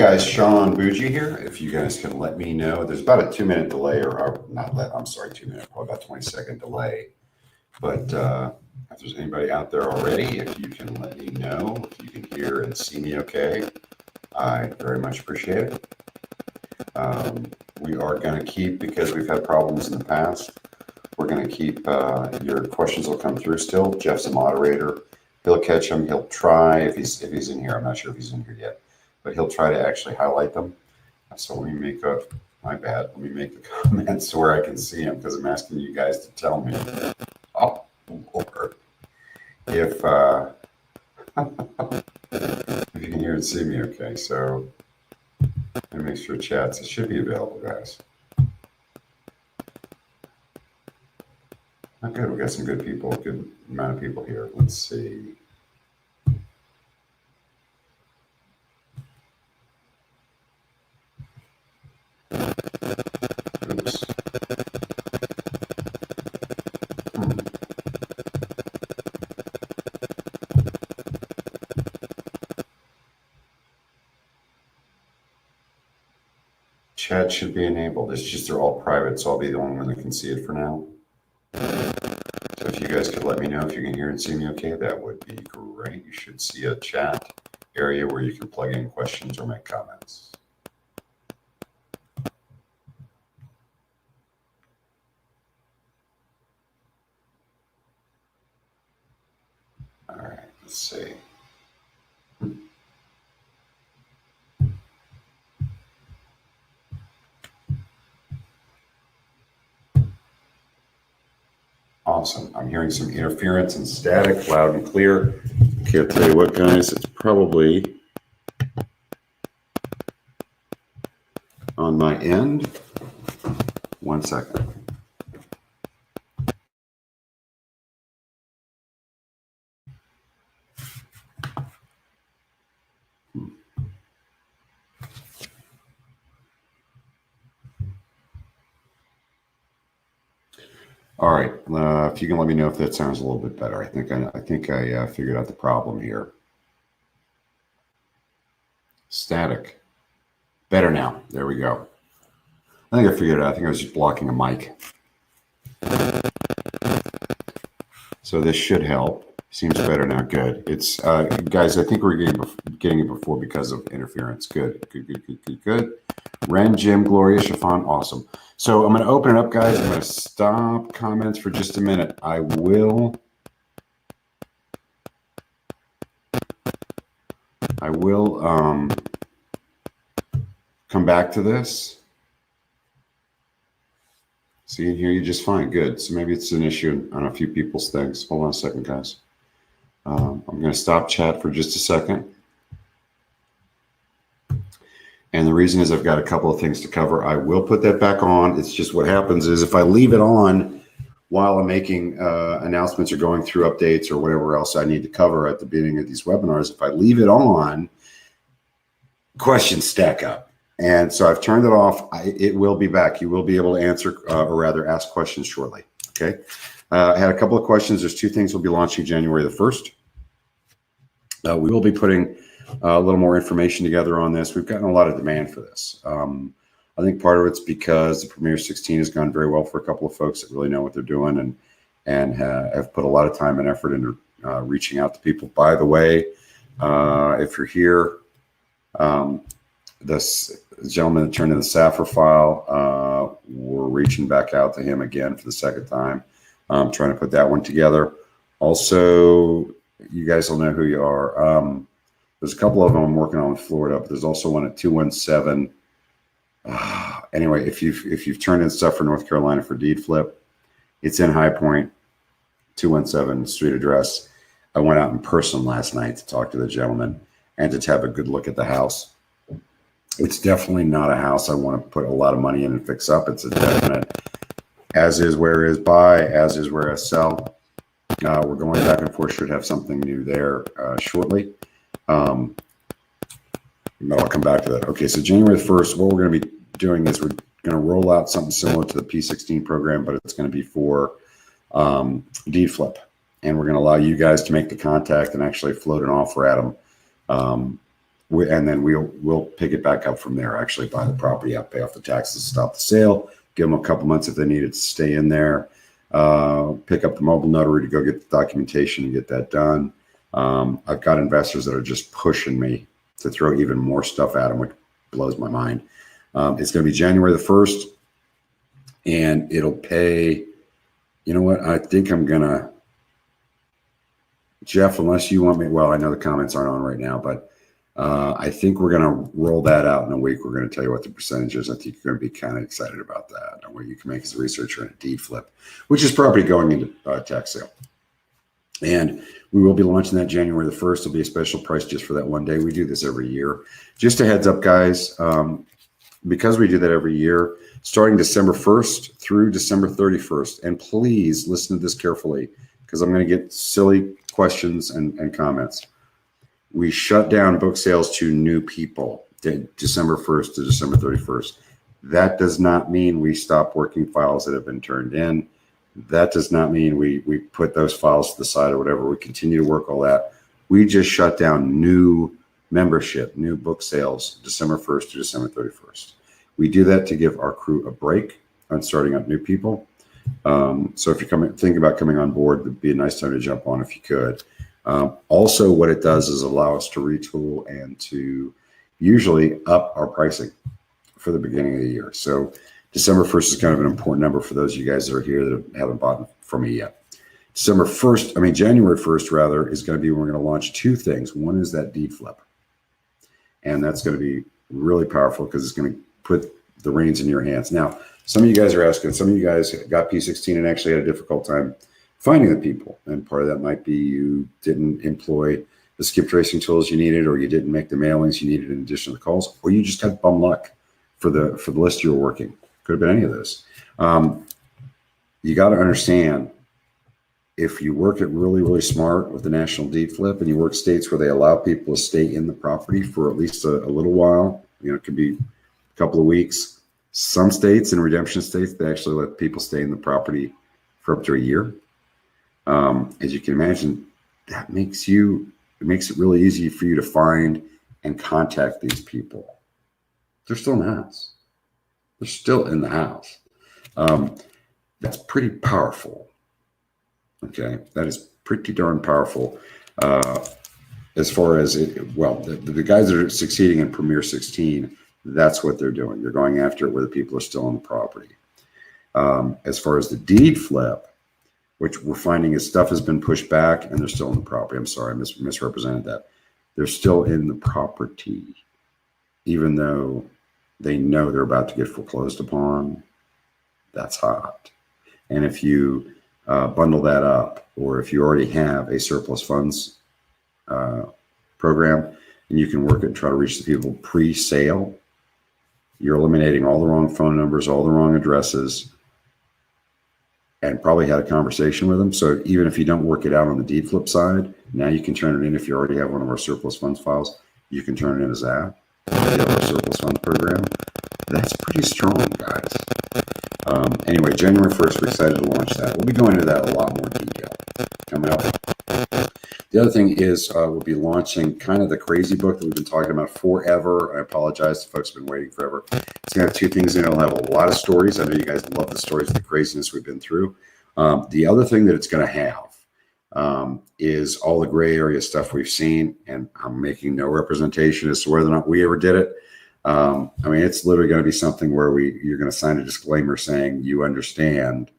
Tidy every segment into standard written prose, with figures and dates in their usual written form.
guys, Sean Bougie here. If you guys can let me know, there's about a 2-minute delay, or not, I'm sorry, 2 minute, probably about 20-second delay. But if there's anybody out there already, if you can let me know, if you can hear and see me okay, I very much appreciate it. We are going to keep, because we've had problems in the past, we're going to keep, your questions will come through still. Jeff's a moderator. He'll catch them. He'll try, if he's in here. I'm not sure if he's in here yet, but he'll try to actually highlight them. So let me make a, my bad, let me make the comments where I can see them, because I'm asking you guys to tell me. Oh, Lord. If if you can hear and see me okay. So let me make sure chats, it should be available, guys. Not good. We got some good people, good amount of people here. Let's see. Oops. Chat should be enabled. It's just they're all private, so I'll be the only one that can see it for now. So if you guys could let me know if you can hear and see me okay, that would be great. You should see a chat area where you can plug in questions or make comments. All right, let's see. Awesome. I'm hearing some interference and static, loud and clear. Okay, I'll tell you what, guys, it's probably on my end. 1 second. All right, if you can let me know if that sounds a little bit better. I think I figured out the problem here. Static. Better now. There we go. I think I figured it out. I think I was just blocking a mic. So this should help. Seems better now. Good. It's guys, I think we're getting it before because of interference. Good. Good. Ren, Jim, Gloria, Chiffon, awesome. So I'm going to open it up, guys. I'm going to stop comments for just a minute. I will come back to this. See and hear you just fine. Good. So maybe it's an issue on a few people's things. Hold on a second, guys. I'm going to stop chat for just a second. And the reason is I've got a couple of things to cover. I will put that back on. It's just what happens is if I leave it on while I'm making announcements or going through updates or whatever else I need to cover at the beginning of these webinars, if I leave it on, questions stack up. And so I've turned it off. It will be back. You will be able to answer or rather ask questions shortly. Okay. I had a couple of questions. There's 2 things we'll be launching January the 1st. We will be putting a little more information together on this. We've gotten a lot of demand for this. I think part of it's because the Premier 16 has gone very well for a couple of folks that really know what they're doing and have put a lot of time and effort into reaching out to people. By the way, if you're here, this gentleman that turned in the Safra file, we're reaching back out to him again for the 2nd time, trying to put that one together. Also, you guys will know who you are. There's a couple of them I'm working on in Florida, but there's also one at 217. Anyway, if you've turned in stuff for North Carolina for DeedFlip, it's in High Point, 217 street address. I went out in person last night to talk to the gentleman and to have a good look at the house. It's definitely not a house I want to put a lot of money in and fix up. It's a definite as is where is buy, as is where is sell. We're going back and forth. Should have something new there shortly. But I'll come back to that. Okay, so January 1st, what we're going to be doing is we're going to roll out something similar to the P16 program, but it's going to be for DeedFlip. And we're going to allow you guys to make the contact and actually float an offer at them. and then we'll pick it back up from there. Actually, buy the property out, pay off the taxes, stop the sale, give them a couple months if they need it to stay in there. Pick up the mobile notary to go get the documentation and get that done. I've got investors that are just pushing me to throw even more stuff at them, which blows my mind. It's going to be January the 1st, and it'll pay. You know what? I think I'm going to, Jeff, unless you want me, well, I know the comments aren't on right now, but I think we're going to roll that out in a week. We're going to tell you what the percentage is. I think you're going to be kind of excited about that, and what you can make as a researcher in a deed flip, which is property going into tax sale. And we will be launching that January the 1st. It'll be a special price just for that one day. We do this every year. Just a heads up, guys, because we do that every year, starting December 1st through December 31st. And please listen to this carefully, because I'm going to get silly questions and comments. We shut down book sales to new people December 1st to December 31st. That does not mean we stop working files that have been turned in. That does not mean we put those files to the side or whatever. We continue to work all that. We just shut down new membership, new book sales, December 1st to December 31st. We do that to give our crew a break on starting up new people. So if you're thinking about coming on board, it'd be a nice time to jump on if you could. Also, what it does is allow us to retool and to usually up our pricing for the beginning of the year. So December 1st is kind of an important number for those of you guys that are here that haven't bought from me yet. January 1st rather, is going to be when we're going to launch two things. One is that deed flip. And that's going to be really powerful because it's going to put the reins in your hands. Now, some of you guys are asking, some of you guys got P16 and actually had a difficult time finding the people. And part of that might be you didn't employ the skip tracing tools you needed, or you didn't make the mailings you needed in addition to the calls, or you just had bum luck for the list you were working. Could have been any of those. You got to understand, if you work it really, really smart with the national deed flip, and you work states where they allow people to stay in the property for at least a little while, it could be a couple of weeks. Some states, in redemption states, they actually let people stay in the property for up to a year. As you can imagine, that makes it really easy for you to find and contact these people. They're still in the house. They're still in the house. That's pretty powerful. Okay, that is pretty darn powerful. As far as the guys that are succeeding in Premier 16, that's what they're doing. They're going after it where the people are still on the property. As far as the deed flip, which we're finding is stuff has been pushed back and they're still in the property. I'm sorry, I misrepresented that. They're still in the property, even though they know they're about to get foreclosed upon. That's hot. And if you bundle that up, or if you already have a surplus funds program, and you can work it and try to reach the people pre-sale, you're eliminating all the wrong phone numbers, all the wrong addresses, and probably had a conversation with them. So even if you don't work it out on the deed flip side, now you can turn it in. If you already have one of our surplus funds files, you can turn it in as that. If you have our surplus funds program, that's pretty strong, guys. Anyway, January 1st, we're excited to launch that. We'll be going into that in a lot more detail coming up. The other thing is we'll be launching kind of the crazy book that we've been talking about forever. I apologize to folks who've been waiting forever. It's going to have two things in it. It'll have a lot of stories. I know you guys love the stories of the craziness we've been through. The other thing that it's going to have is all the gray area stuff we've seen, and I'm making no representation as to whether or not we ever did it. It's literally going to be something where you're going to sign a disclaimer saying you understand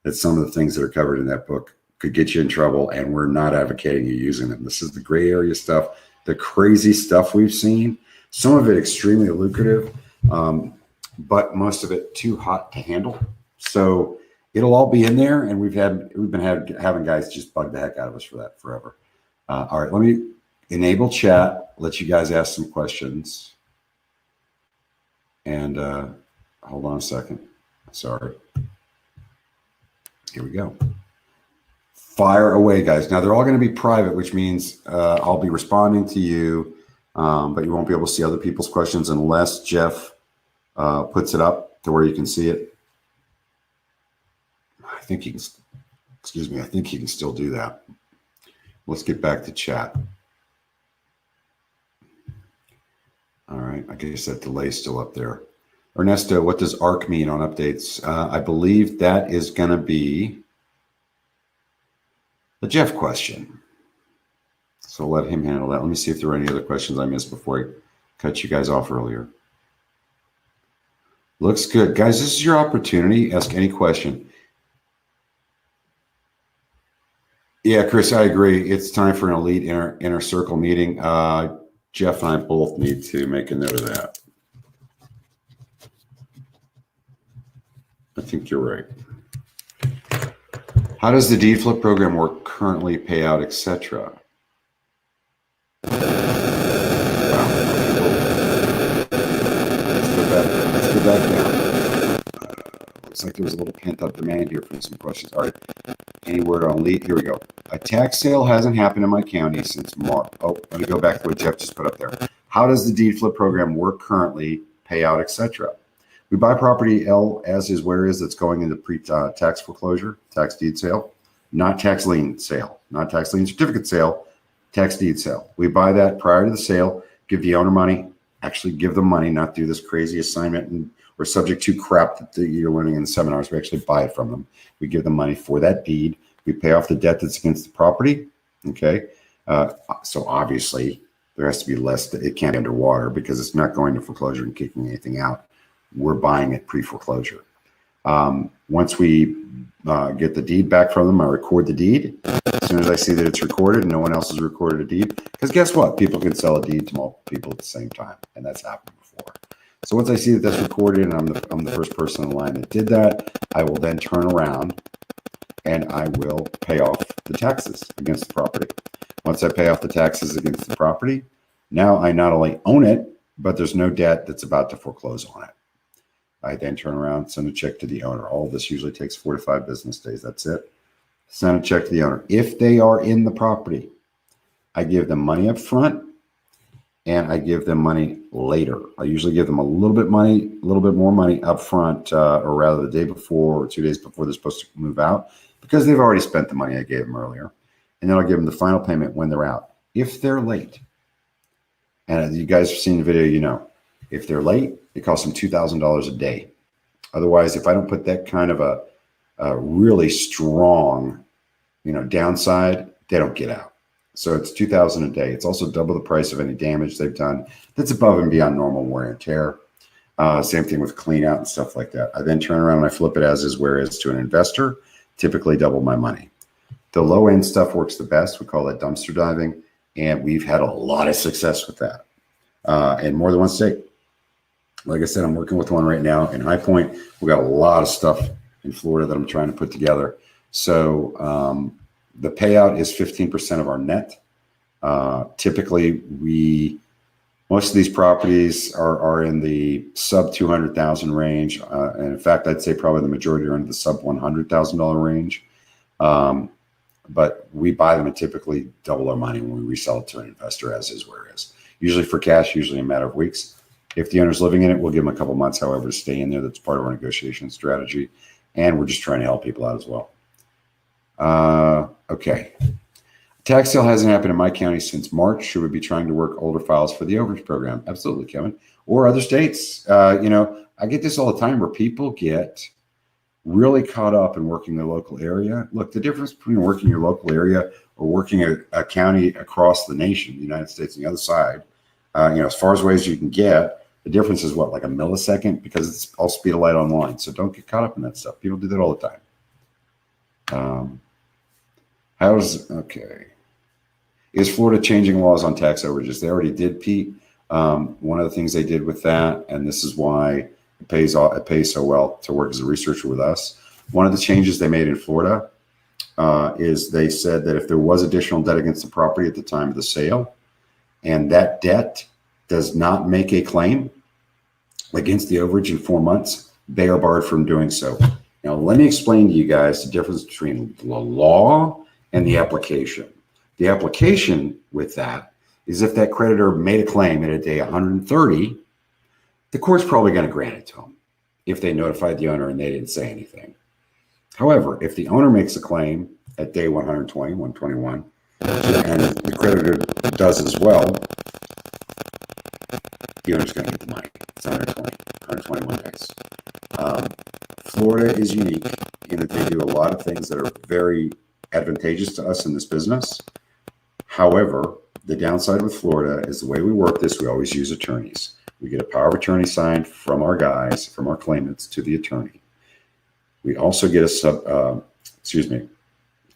that some of the things that are covered in that book could get you in trouble, and we're not advocating you using them. This is the gray area stuff, the crazy stuff we've seen. Some of it extremely lucrative, but most of it too hot to handle. So it'll all be in there, and we've been having guys just bug the heck out of us for that forever. All right, let me enable chat, let you guys ask some questions. And hold on a second. Sorry. Here we go. Fire away, guys. Now, they're all going to be private, which means I'll be responding to you, but you won't be able to see other people's questions unless Jeff puts it up to where you can see it. I think he can, I think he can still do that. Let's get back to chat. All right. I guess that delay is still up there. Ernesto, what does ARC mean on updates? I believe that is going to be a Jeff question. So let him handle that. Let me see if there are any other questions I missed before I cut you guys off earlier. Looks good. Guys, this is your opportunity. Ask any question. Yeah, Chris, I agree. It's time for an elite inner circle meeting. Jeff and I both need to make a note of that. I think you're right. How does the deed flip program work currently, payout, etc.? Wow. Let's go back down. Looks like there was a little pent-up demand here for some questions. All right. Any word on lead? Here we go. A tax sale hasn't happened in my county since March. Oh, let me go back to what Jeff just put up there. How does the deed flip program work currently, payout, etc.? We buy property L as is, where is, that's going into pre-tax foreclosure, tax deed sale, not tax lien sale, not tax lien certificate sale, tax deed sale. We buy that prior to the sale, give the owner money, actually give them money, not do this crazy assignment and we're subject to crap that you're learning in the seminars. We actually buy it from them. We give them money for that deed. We pay off the debt that's against the property. Okay. So obviously there has to be less, it can't be underwater because it's not going to foreclosure and kicking anything out. We're buying it pre-foreclosure. Once we get the deed back from them, I record the deed. As soon as I see that it's recorded and no one else has recorded a deed, because guess what? People can sell a deed to multiple people at the same time, and that's happened before. So once I see that that's recorded and I'm the first person in line that did that, I will then turn around and I will pay off the taxes against the property. Once I pay off the taxes against the property, now I not only own it, but there's no debt that's about to foreclose on it. I then turn around, send a check to the owner. All of this usually takes 4 to 5 business days. That's it. Send a check to the owner. If they are in the property, I give them money up front and I give them money later. I usually give them a little bit more money up front, or rather the day before or 2 days before they're supposed to move out, because they've already spent the money I gave them earlier. And then I'll give them the final payment when they're out. If they're late, and as you guys have seen the video, you know, if they're late, it costs them $2,000 a day. Otherwise, if I don't put that kind of a really strong, downside, they don't get out. So it's $2,000 a day. It's also double the price of any damage they've done. That's above and beyond normal wear and tear. Same thing with clean out and stuff like that. I then turn around and I flip it as is, where is to an investor, typically double my money. The low end stuff works the best. We call that dumpster diving. And we've had a lot of success with that in more than one state. Like I said, I'm working with one right now in High Point. We got a lot of stuff in Florida that I'm trying to put together. So the payout is 15% of our net. Typically, most of these properties are in the sub 200,000 range. And in fact, I'd say probably the majority are in the sub $100,000 range. But we buy them and typically double our money when we resell it to an investor as is, where is. Usually for cash, usually a matter of weeks. If the owner's living in it, we'll give them a couple months, however, to stay in there. That's part of our negotiation strategy. And we're just trying to help people out as well. Okay. Tax sale hasn't happened in my county since March. Should we be trying to work older files for the overage program? Absolutely, Kevin. Or other states. I get this all the time where people get really caught up in working the local area. Look, the difference between working your local area or working a county across the nation, the United States on the other side, as far as ways you can get, the difference is what, like a millisecond, because it's all speed of light online. So don't get caught up in that stuff. People do that all the time. Okay. Is Florida changing laws on tax overages? They already did, Pete. One of the things they did with that, and this is why it pays so well to work as a researcher with us. One of the changes they made in Florida is they said that if there was additional debt against the property at the time of the sale, and that debt does not make a claim against the overage in 4 months, they are barred from doing so. Now, let me explain to you guys the difference between the law and the application. The application with that is if that creditor made a claim at a day 130, the court's probably going to grant it to them if they notified the owner and they didn't say anything. However, if the owner makes a claim at day 120, 121, and the creditor does as well, the owner's going to get the money. It's 121 days. Florida is unique in that they do a lot of things that are very advantageous to us in this business. However, the downside with Florida is the way we work this, we always use attorneys. We get a power of attorney signed from our guys, from our claimants to the attorney. We also get a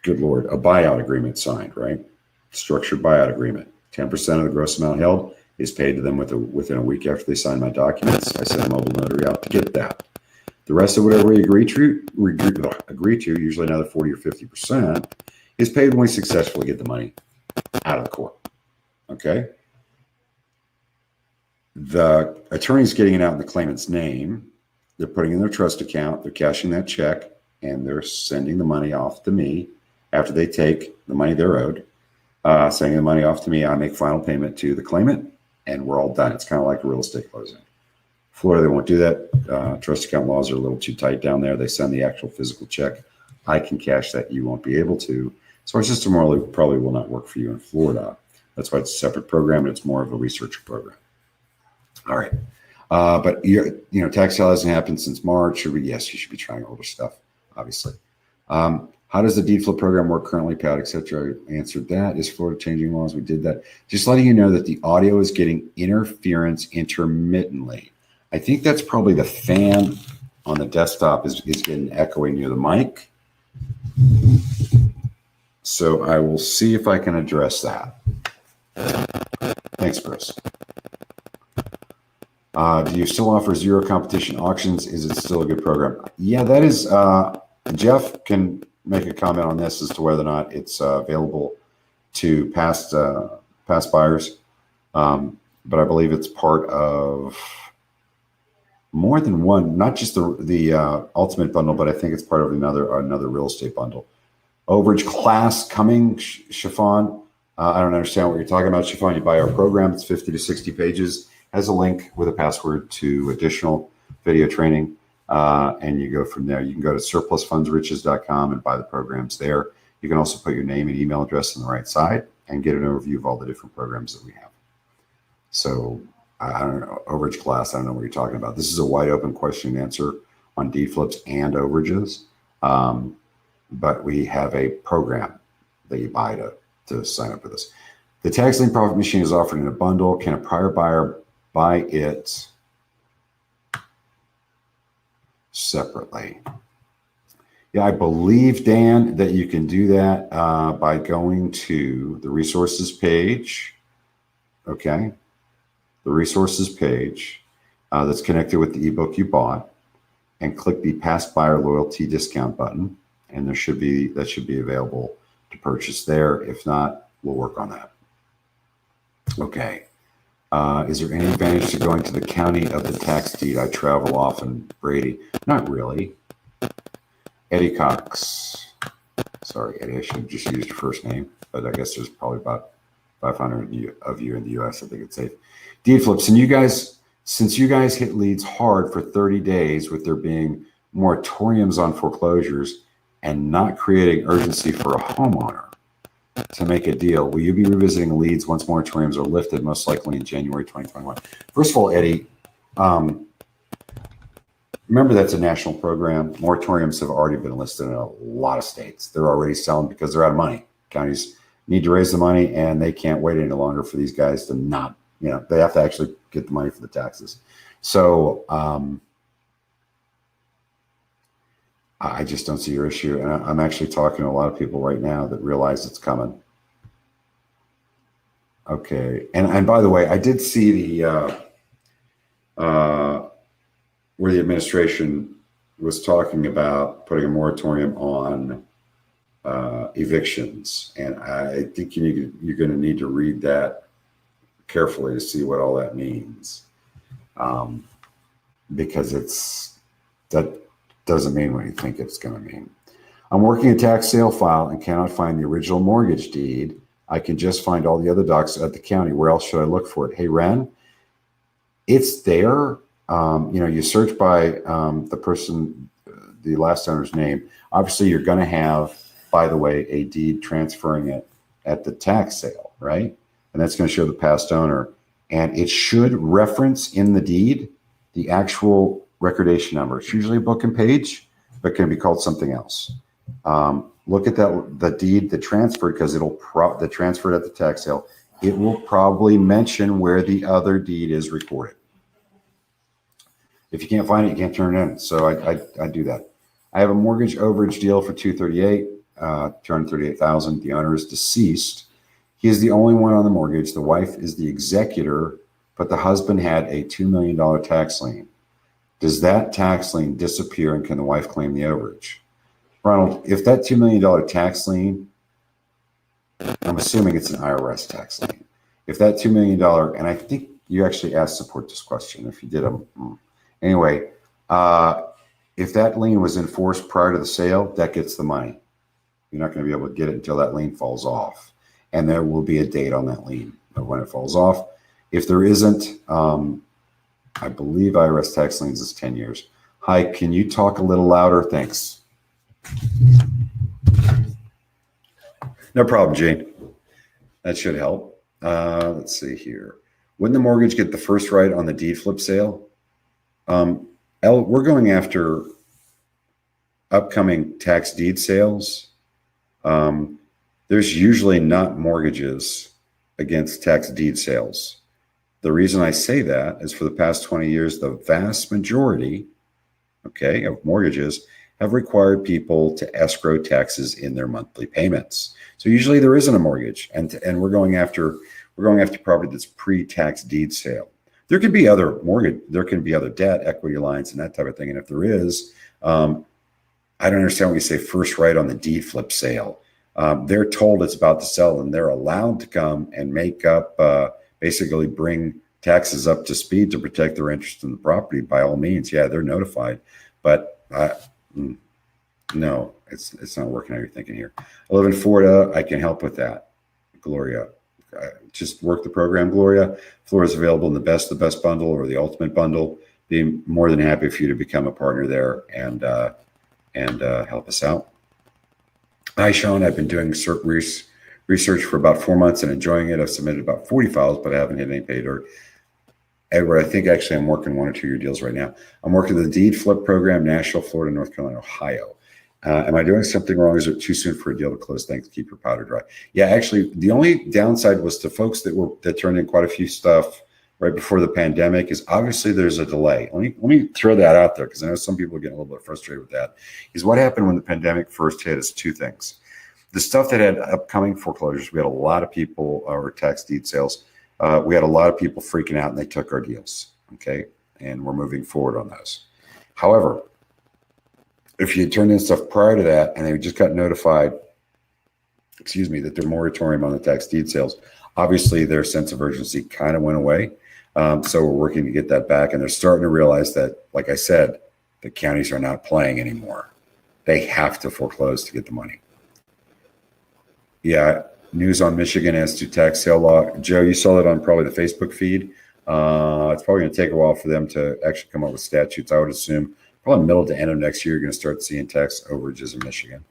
a buyout agreement signed, right? Structured buyout agreement. 10% of the gross amount held is paid to them within a week after they sign my documents. I send a mobile notary out to get that. The rest of whatever we agree to, usually another 40 or 50%, is paid when we successfully get the money out of the court. Okay? The attorney's getting it out in the claimant's name. They're putting in their trust account. They're cashing that check, and they're sending the money off to me after they take the money they're owed. Sending the money off to me, I make final payment to the claimant, and we're all done. It's kind of like a real estate closing. Florida, they won't do that. Trust account laws are a little too tight down there. They send the actual physical check. I can cash that. You won't be able to. So our system probably will not work for you in Florida. That's why it's a separate program, and it's more of a research program. All right. But tax sale hasn't happened since March. Yes, you should be trying older stuff, obviously. How does the DeedFlip program work currently, Pat, et cetera? I answered that. Is Florida changing laws? We did that. Just letting you know that the audio is getting interference intermittently. I think that's probably the fan on the desktop is getting echoing near the mic. So I will see if I can address that. Thanks, Chris. Do you still offer zero competition auctions? Is it still a good program? Yeah, that is. Jeff can make a comment on this as to whether or not it's available to past buyers. But I believe it's part of more than one, not just the ultimate bundle, but I think it's part of another real estate bundle. Overage class coming, Chiffon. I don't understand what you're talking about, Chiffon. You buy our program. It's 50 to 60 pages. Has a link with a password to additional video training. And you go from there. You can go to SurplusFundsRiches.com and buy the programs there. You can also put your name and email address on the right side and get an overview of all the different programs that we have. So I don't know, overage class, I don't know what you're talking about. This is a wide open question and answer on DeedFlips and overages. But we have a program that you buy to sign up for this. The tax lien profit machine is offered in a bundle. Can a prior buyer buy it separately? Yeah, I believe, Dan, that you can do that by going to the resources page. Okay. The resources page that's connected with the ebook you bought, and click the past buyer loyalty discount button. And that should be available to purchase there. If not, we'll work on that. Okay. Is there any advantage to going to the county of the tax deed? I travel often, Brady. Not really. Eddie Cox. Sorry, Eddie, I should have just used your first name, but I guess there's probably about 500 of you in the US. I think it's safe. DeedFlips, and since you guys hit leads hard for 30 days with there being moratoriums on foreclosures and not creating urgency for a homeowner to make a deal, will you be revisiting leads once moratoriums are lifted, most likely in January 2021? First of all, Eddie, remember that's a national program. Moratoriums have already been listed in a lot of states. They're already selling because they're out of money. Counties need to raise the money, and they can't wait any longer for these guys to not, they have to actually get the money for the taxes. So I just don't see your issue. And I'm actually talking to a lot of people right now that realize it's coming. Okay. And by the way, I did see the where the administration was talking about putting a moratorium on evictions. And I think you're going to need to read that carefully to see what all that means. Because that doesn't mean what you think it's going to mean. I'm working a tax sale file and cannot find the original mortgage deed. I can just find all the other docs at the county. Where else should I look for it? Hey, Ren, it's there. You search by the person, the last owner's name. Obviously, you're going to have, by the way, a deed transferring it at the tax sale, right? And that's going to show the past owner. and it should reference in the deed the actual recordation number. It's usually a book and page, but can be called something else. Look at the deed that transferred, because that transferred at the tax sale. It will probably mention where the other deed is recorded. If you can't find it, you can't turn it in. So I do that. I have a mortgage overage deal for $238,000. The owner is deceased. He is the only one on the mortgage. The wife is the executor, but the husband had a $2 million tax lien. Does that tax lien disappear, and can the wife claim the overage? Ronald, if that $2 million tax lien, I'm assuming it's an IRS tax lien. If that $2 million, and I think you actually asked support this question. If you did, anyway, if that lien was enforced prior to the sale, that gets the money. You're not going to be able to get it until that lien falls off. And there will be a date on that lien of when it falls off. If there isn't, I believe IRS tax liens is 10 years. Hi, can you talk a little louder? Thanks. No problem, Jane. That should help. Let's see here. Wouldn't the mortgage get the first right on the deed flip sale? We're going after upcoming tax deed sales. There's usually not mortgages against tax deed sales. The reason I say that is for the past 20 years, the vast majority, of mortgages have required people to escrow taxes in their monthly payments. So usually there isn't a mortgage, and we're going after property that's pre-tax deed sale. There could be other mortgage, there can be other debt, equity lines, and that type of thing. And if there is, I don't understand when you say first right on the deed flip sale. They're told it's about to sell, and they're allowed to come and make up, basically bring taxes up to speed to protect their interest in the property. By all means, yeah, they're notified. But no, it's not working how you're thinking here. I live in Florida. I can help with that, Gloria. Just work the program, Gloria. Florida's available in the best bundle or the ultimate bundle. Be more than happy for you to become a partner there and help us out. Hi, Sean. I've been doing research for about 4 months and enjoying it. I've submitted about 40 files, but I haven't hit any pay dirt. Edward, I think actually I'm working 1 or 2 year deals right now. I'm working the deed flip program, Nashville, Florida, North Carolina, Ohio. Am I doing something wrong? Is it too soon for a deal to close? Thanks. Keep your powder dry. Yeah, actually, the only downside was to folks that turned in quite a few stuff right before the pandemic is obviously there's a delay. Let me throw that out there, because I know some people are getting a little bit frustrated with that. Is what happened when the pandemic first hit is 2 things. The stuff that had upcoming foreclosures, we had a lot of people, or tax deed sales, we had a lot of people freaking out, and they took our deals, and we're moving forward on those. However, if you turned in stuff prior to that and they just got notified, that their moratorium on the tax deed sales, obviously their sense of urgency kind of went away. So we're working to get that back, and they're starting to realize that, like I said, the counties are not playing anymore. They have to foreclose to get the money. Yeah, news on Michigan as to tax sale law. Joe, you saw that on probably the Facebook feed. It's probably going to take a while for them to actually come up with statutes. I would assume probably middle to end of next year, you're going to start seeing tax overages in Michigan.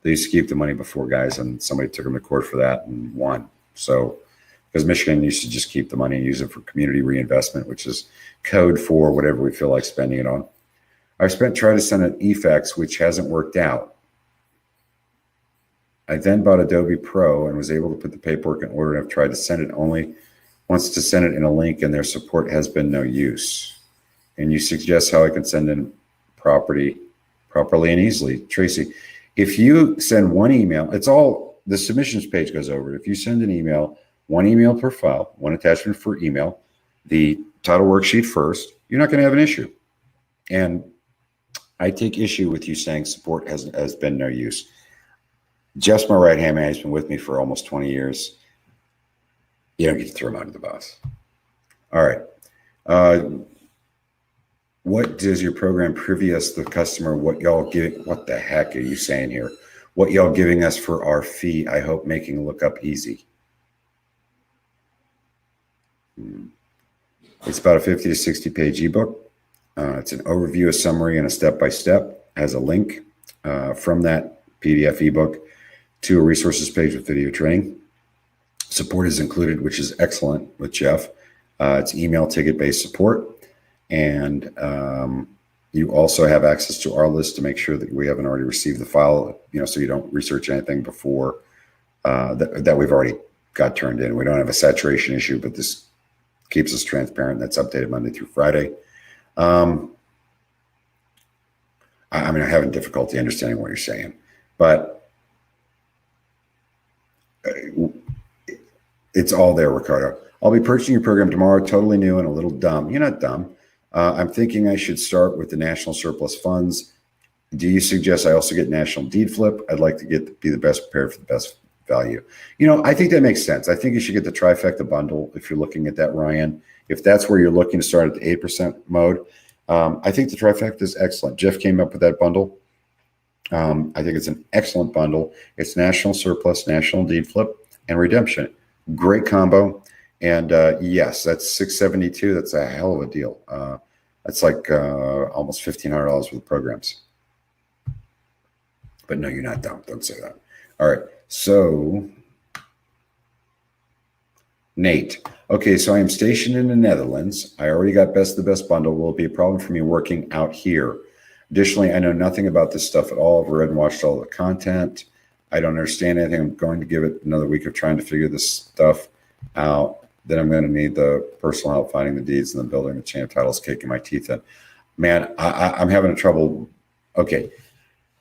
They used to keep the money before, guys, and somebody took them to court for that and won. So, because Michigan used to just keep the money and use it for community reinvestment, which is code for whatever we feel like spending it on. I've tried to send an eFax, which hasn't worked out. I then bought Adobe Pro and was able to put the paperwork in order, and I've tried to send it only wants to send it in a link, and their support has been no use. And you suggest how I can send in properly and easily. Tracy, if you send one email, the submissions page goes over. If you send an email, 1 email per file, 1 attachment for email, the title worksheet first, you're not going to have an issue. And I take issue with you saying support has been no use. Just my right-hand man has been with me for almost 20 years. You don't get to throw him under the bus. All right. What does your program privy us the customer? What y'all giving? What the heck are you saying here? What y'all giving us for our fee? I hope making lookup easy. It's about a 50 to 60 page ebook. It's an overview, a summary, and a step-by-step. Has a link from that PDF ebook to a resources page with video training. Support is included, which is excellent with Jeff. It's email ticket-based support. And you also have access to our list to make sure that we haven't already received the file, so you don't research anything before that we've already got turned in. We don't have a saturation issue, but this keeps us transparent. That's updated Monday through Friday. I'm having difficulty understanding what you're saying, but it's all there, Ricardo. I'll be purchasing your program tomorrow, totally new and a little dumb. You're not dumb. I'm thinking I should start with the National Surplus Funds. Do you suggest I also get MrDeedflip? I'd like to be the best prepared for the best value. I think that makes sense. I think you should get the trifecta bundle if you're looking at that, Ryan. If that's where you're looking to start at the 8% mode, I think the trifecta is excellent. Jeff came up with that bundle. I think it's an excellent bundle. It's National Surplus, MrDeedflip, and Redemption. Great combo. And yes, that's $672. That's a hell of a deal. That's like almost $1,500 worth of programs. But no, you're not dumb. Don't say that. All right. So, Nate. Okay, so I am stationed in the Netherlands. I already got the best bundle. Will it be a problem for me working out here? Additionally, I know nothing about this stuff at all. I've read and watched all the content. I don't understand anything. I'm going to give it another week of trying to figure this stuff out. Then I'm going to need the personal help finding the deeds and then building the chain of titles, kicking my teeth in. Man, I'm having a trouble. Okay,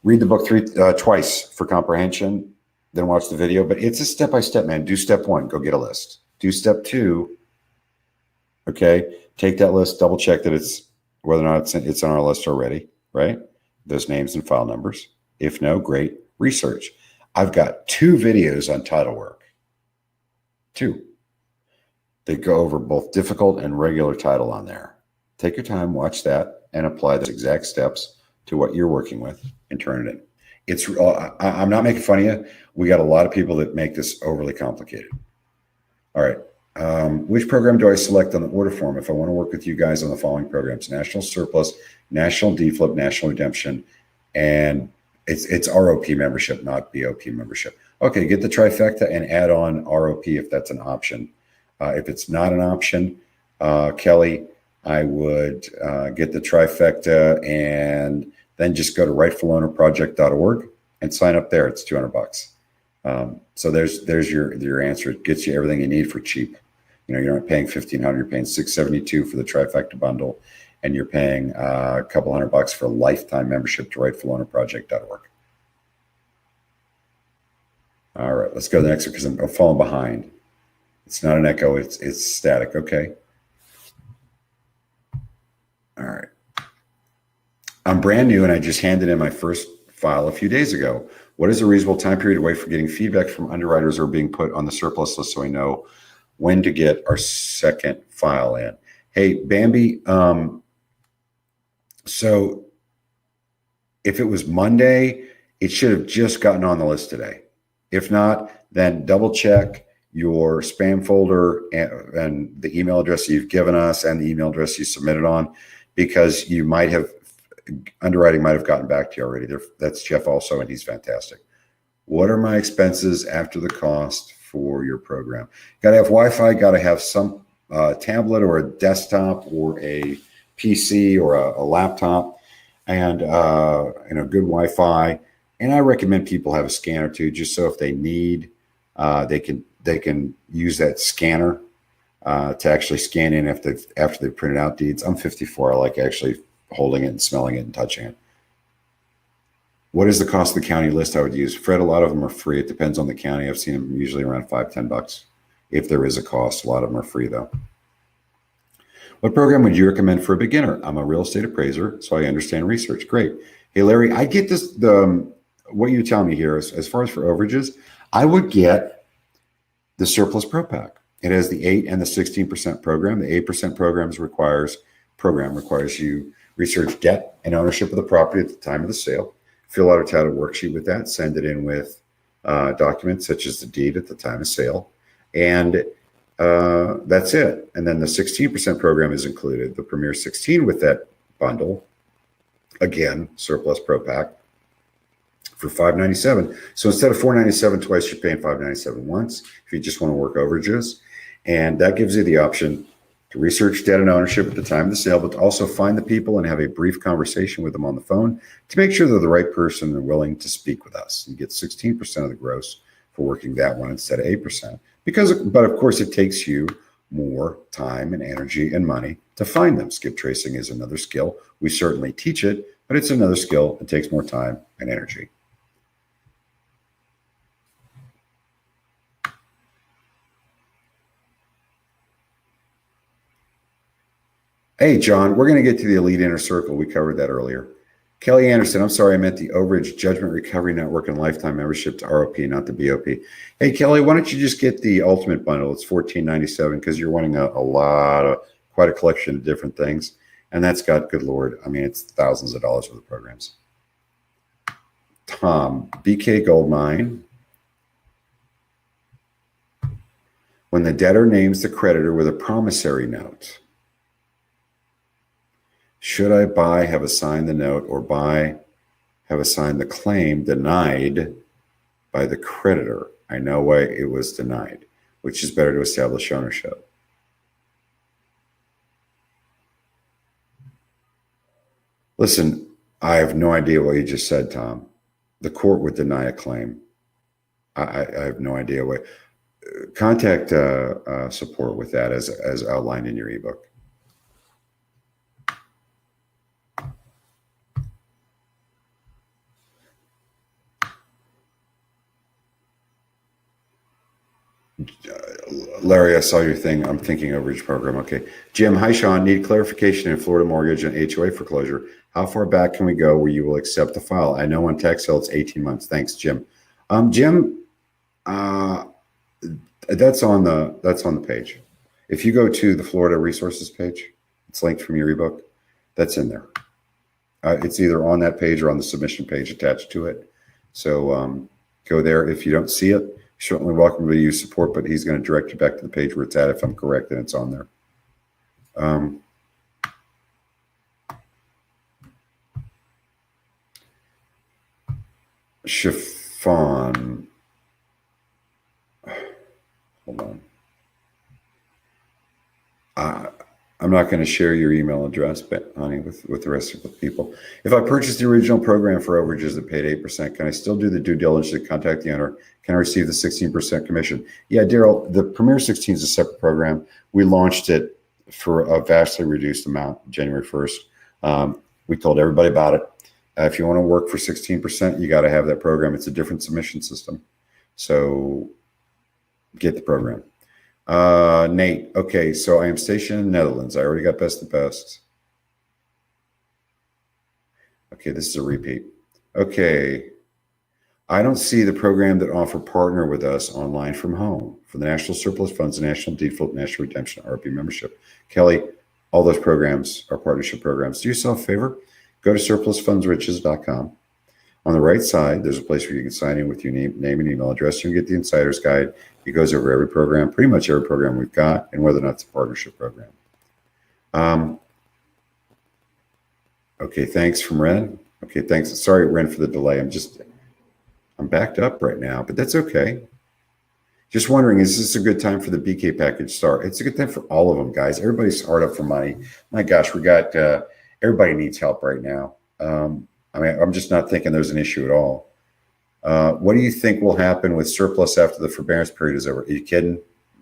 read the book twice for comprehension, then watch the video. But it's a step-by-step, man. Do step 1, go get a list. Do step 2, okay, take that list, double check that it's whether or not it's on our list already, right? Those names and file numbers. If no, great, research. I've got 2 videos on title work. 2. They go over both difficult and regular title on there. Take your time, watch that, and apply those exact steps to what you're working with and turn it in. I'm not making fun of you. We got a lot of people that make this overly complicated. All right. Which program do I select on the order form if I want to work with you guys on the following programs? National Surplus, MrDeedflip, National Redemption, and it's ROP membership, not BOP membership. Okay, get the trifecta and add on ROP if that's an option. If it's not an option, Kelly, I would get the trifecta and then just go to rightfulownerproject.org and sign up there. It's $200. So there's your answer. It gets you everything you need for cheap. You're not paying $1,500. You're paying $672 for the trifecta bundle, and you're paying a couple $100 for a lifetime membership to rightfulownerproject.org. All right, let's go to the next one because I'm falling behind. It's not an echo, it's static. Okay. All right. I'm brand new and I just handed in my first file a few days ago. What is a reasonable time period away from getting feedback from underwriters or being put on the surplus list so I know when to get our second file in? Hey, Bambi, so if it was Monday, it should have just gotten on the list today. If not, then double check your spam folder and the email address you've given us and the email address you submitted on, because underwriting might have gotten back to you already. That's Jeff also, and he's fantastic. What are my expenses after the cost for your program? Got to have Wi-Fi, got to have some tablet or a desktop or a PC or a laptop, and good Wi-Fi. And I recommend people have a scanner too, just so if they need, they can use that scanner to actually scan in after they've printed out deeds. I'm 54. I like actually holding it and smelling it and touching it. What is the cost of the county list I would use? Fred, a lot of them are free. It depends on the county. I've seen them usually around $5-10. If there is a cost, a lot of them are free though. What program would you recommend for a beginner? I'm a real estate appraiser, so I understand research. Great. Hey, Larry, I get this. What you tell me here as far as for overages, I would get the Surplus Pro Pack. It has the 8 and the 16% program. The 8% program requires you research debt and ownership of the property at the time of the sale, fill out a title worksheet with that, send it in with documents such as the deed at the time of sale, and that's it. And then the 16% program is included, the Premier 16 with that bundle, again, Surplus Pro Pack, for $597. So instead of $497 twice, you're paying $597 once if you just want to work overages. And that gives you the option to research debt and ownership at the time of the sale, but to also find the people and have a brief conversation with them on the phone to make sure they're the right person and willing to speak with us. You get 16% of the gross for working that one instead of 8%. But of course, it takes you more time and energy and money to find them. Skip tracing is another skill. We certainly teach it, but it's another skill. It takes more time and energy. Hey, John, we're going to get to the elite inner circle. We covered that earlier. Kelly Anderson, I'm sorry, I meant the overage judgment recovery network and lifetime membership to ROP, not the BOP. Hey, Kelly, why don't you just get the ultimate bundle? It's $14.97 because you're wanting quite a collection of different things. And that's got, good Lord, I mean, it's thousands of dollars worth of programs. Tom, BK Goldmine. When the debtor names the creditor with a promissory note, should I buy, have assigned the note, or buy, have assigned the claim denied by the creditor? I know why it was denied, which is better to establish ownership. Listen, I have no idea what you just said, Tom. The court would deny a claim. I have no idea what. Contact support with that as outlined in your ebook. Larry, I saw your thing. I'm thinking overage program. Okay. Jim, hi, Sean. Need clarification in Florida mortgage and HOA foreclosure. How far back can we go where you will accept the file? I know on tax sale it's 18 months. Thanks, Jim. Jim, that's on the page. If you go to the Florida resources page, it's linked from your ebook. That's in there. It's either on that page or on the submission page attached to it. So go there. If you don't see it, certainly welcome to use support, but he's going to direct you back to the page where it's at if I'm correct and it's on there. Chiffon. Hold on. I'm not going to share your email address, but honey, with the rest of the people. If I purchased the original program for overages that paid 8%, can I still do the due diligence to contact the owner? Can I receive the 16% commission? Yeah, Daryl, the Premier 16 is a separate program. We launched it for a vastly reduced amount January 1st. We told everybody about it. If you want to work for 16%, you got to have that program. It's a different submission system. So get the program. Nate, okay, so I am stationed in the Netherlands. I already got best of best. Okay, this is a repeat. Okay, I don't see the program that offer partner with us online from home for the National Surplus Funds, National Deedflip, National Redemption, RP membership. Kelly, all those programs are partnership programs. Do yourself a favor, go to SurplusFundsRiches.com. On the right side, there's a place where you can sign in with your name and email address. You can get the insider's guide. It goes over every program, pretty much every program we've got, and whether or not it's a partnership program. Okay, thanks from Ren. Okay, thanks. Sorry, Ren, for the delay. I'm backed up right now, but that's okay. Just wondering, is this a good time for the BK package start? It's a good time for all of them, guys. Everybody's hard up for money. My gosh, we got everybody needs help right now. I mean, I'm just not thinking there's an issue at all. What do you think will happen with surplus after the forbearance period is over? Are you kidding?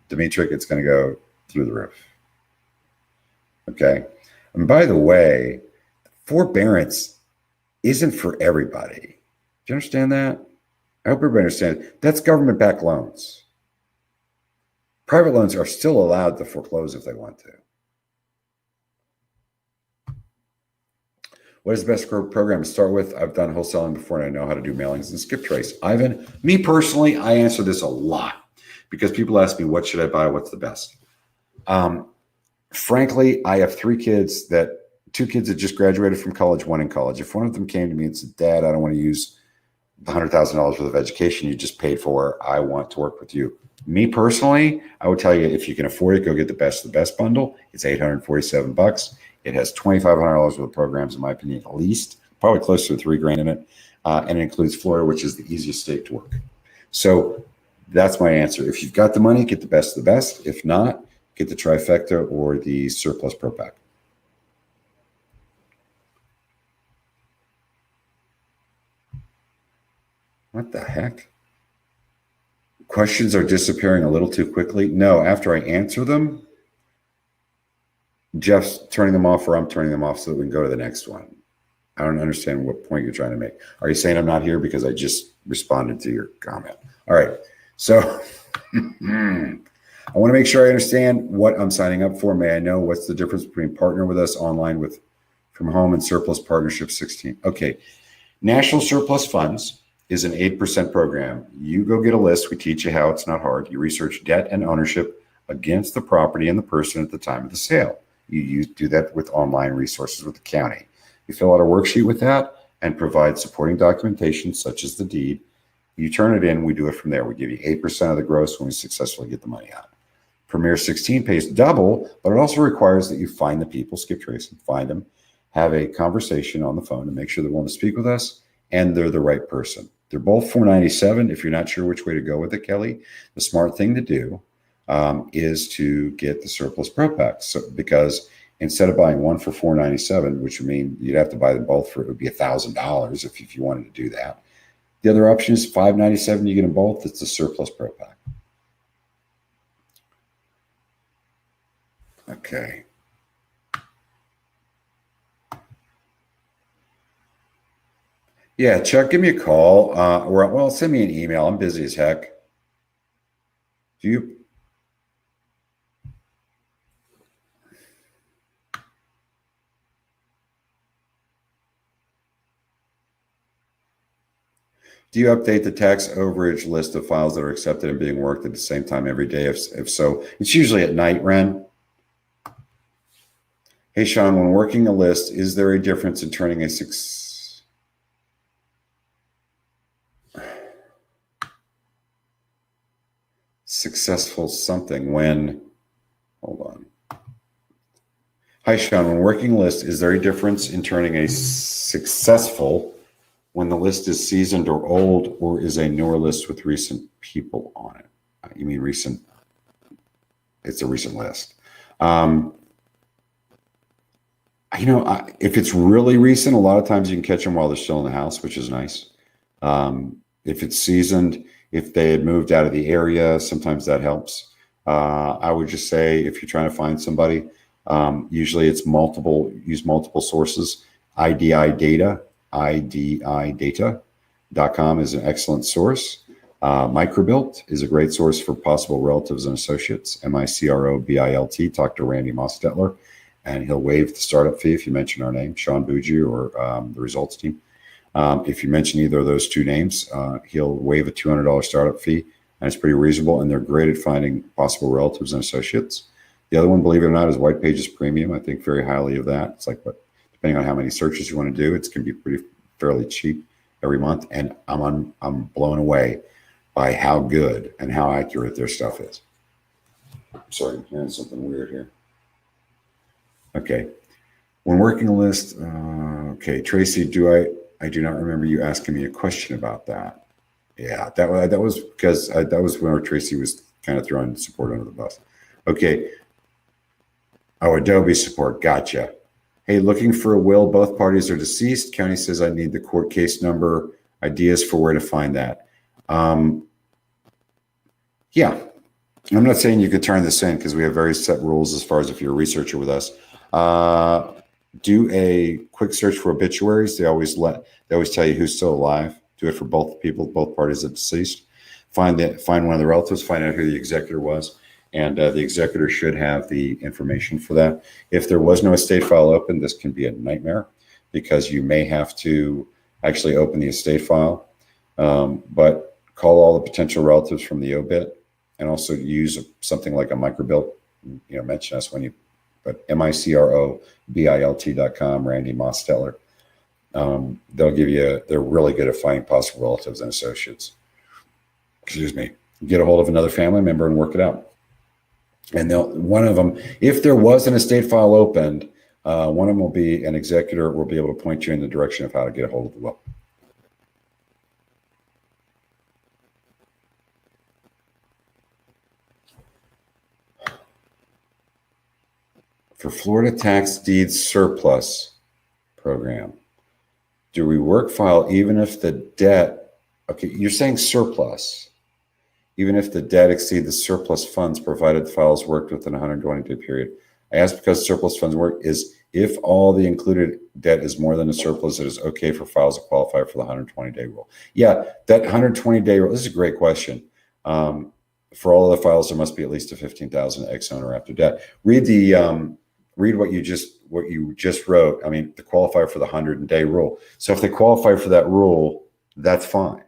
Dimitri, it's going to go through the roof. Okay. And by the way, forbearance isn't for everybody. Do you understand that? I hope everybody understands. That's government-backed loans. Private loans are still allowed to foreclose if they want to. What is the best program to start with? I've done wholesaling before and I know how to do mailings and skip trace. Ivan, me personally, I answer this a lot because people ask me, what should I buy? What's the best? Frankly, I have two kids that just graduated from college, one in college. If one of them came to me and said, Dad, I don't want to use the $100,000 worth of education you just paid for. I want to work with you. Me personally, I would tell you, if you can afford it, go get the best of the best bundle. It's $847. It has $2,500 worth of programs, in my opinion, at least, probably close to $3,000 in it. And it includes Florida, which is the easiest state to work. So that's my answer. If you've got the money, get the best of the best. If not, Get the trifecta or the surplus pro pack. What the heck? Questions are disappearing a little too quickly. No, after I answer them, Jeff's turning them off or I'm turning them off so that we can go to the next one. I don't understand what point you're trying to make. Are you saying I'm not here because I just responded to your comment? All right. So I want to make sure I understand what I'm signing up for. May I know what's the difference between partner with us online with from home and surplus partnership 16? Okay. National Surplus Funds is an 8% program. You go get a list. We teach you how. It's not hard. You research debt and ownership against the property and the person at the time of the sale. You do that with online resources with the county. You fill out a worksheet with that and provide supporting documentation such as the deed. You turn it in. We do it from there. We give you 8% of the gross when we successfully get the money out. Premier 16 pays double, but it also requires that you find the people, skip trace, and find them, have a conversation on the phone to make sure they want to speak with us and they're the right person. They're both $497. If you're not sure which way to go with it, Kelly, the smart thing to do is to get the surplus pro pack. So, because instead of buying one for $497, which would mean you'd have to buy them both for, it would be $1,000 if you wanted to do that. The other option is $597. You get them both. It's the surplus pro pack. Okay. Yeah, Chuck, give me a call. Or well, send me an email. I'm busy as heck. Do you update the tax overage list of files that are accepted and being worked at the same time every day? If so, it's usually at night, Ren. Hey, Sean, when working a list, is there a difference in turning a successful something when, hold on. Hi, Sean, when working a list, is there a difference in turning a successful when the list is seasoned or old, or is a newer list with recent people on it? You mean recent? It's a recent list. If it's really recent, a lot of times you can catch them while they're still in the house, which is nice. If it's seasoned, if they had moved out of the area, sometimes that helps. I would just say if you're trying to find somebody, usually it's use multiple sources. IDIData, IDIData.com is an excellent source. Microbilt is a great source for possible relatives and associates. MICROBILT. Talk to Randy Mostetler, and he'll waive the startup fee if you mention our name, Sean Bougie or the results team. If you mention either of those two names, he'll waive a $200 startup fee, and it's pretty reasonable, and they're great at finding possible relatives and associates. The other one, believe it or not, is White Pages Premium. I think very highly of that. It's like, but depending on how many searches you want to do, it's going to be fairly cheap every month, and I'm blown away by how good and how accurate their stuff is. Sorry, I'm hearing something weird here. Okay. When working a list, okay, Tracy, I do not remember you asking me a question about that. Yeah, that was because that was where Tracy was kind of throwing support under the bus. Okay. Oh, Adobe support. Gotcha. Hey, looking for a will. Both parties are deceased. County says I need the court case number. Ideas for where to find that. Yeah. I'm not saying you could turn this in because we have very set rules as far as if you're a researcher with us. Do a quick search for obituaries. They always tell you who's still alive. Do it for both parties that deceased. Find one of the relatives, find out who the executor was, and the executor should have the information for that. If there was no estate file open, this can be a nightmare because you may have to actually open the estate file, but call all the potential relatives from the obit, and also use something like a microbilt. Mention us when you. But MICROBILT.com, Randy Mostetler. They'll give you, they're really good at finding possible relatives and associates. Excuse me. Get a hold of another family member and work it out. And one of them, if there was an estate file opened, one of them will be an executor, will be able to point you in the direction of how to get a hold of the will. For Florida tax deed surplus program, do we work file even if the debt, okay, you're saying surplus, even if the debt exceed the surplus funds provided the files worked within a 120-day period. I ask because surplus funds work is if all the included debt is more than a surplus, it is okay for files to qualify for the 120-day rule. Yeah, that 120-day rule, this is a great question. For all of the files, there must be at least a 15,000 ex owner after debt. Read the read what you just wrote. I mean, to qualify for the 100-day rule. So if they qualify for that rule, that's fine.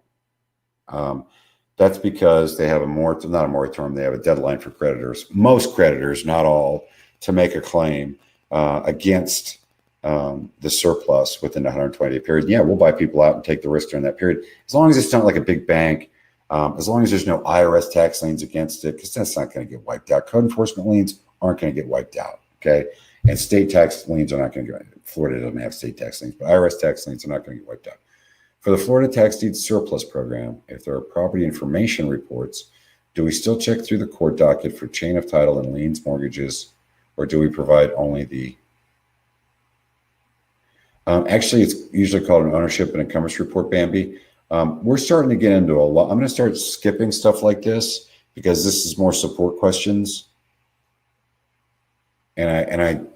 That's because they have not a moratorium, they have a deadline for creditors, most creditors, not all, to make a claim against the surplus within the 120-day period. Yeah, we'll buy people out and take the risk during that period, as long as it's not like a big bank, as long as there's no IRS tax liens against it, because that's not going to get wiped out. Code enforcement liens aren't going to get wiped out, okay? And state tax liens are not going to get, Florida doesn't have state tax liens, but IRS tax liens are not going to get wiped out. For the Florida Tax Deed Surplus Program, if there are property information reports, do we still check through the court docket for chain of title and liens, mortgages, or do we provide only the... actually, it's usually called an ownership and encumbrance report, Bambi. We're starting to get into a lot. I'm going to start skipping stuff like this because this is more support questions. And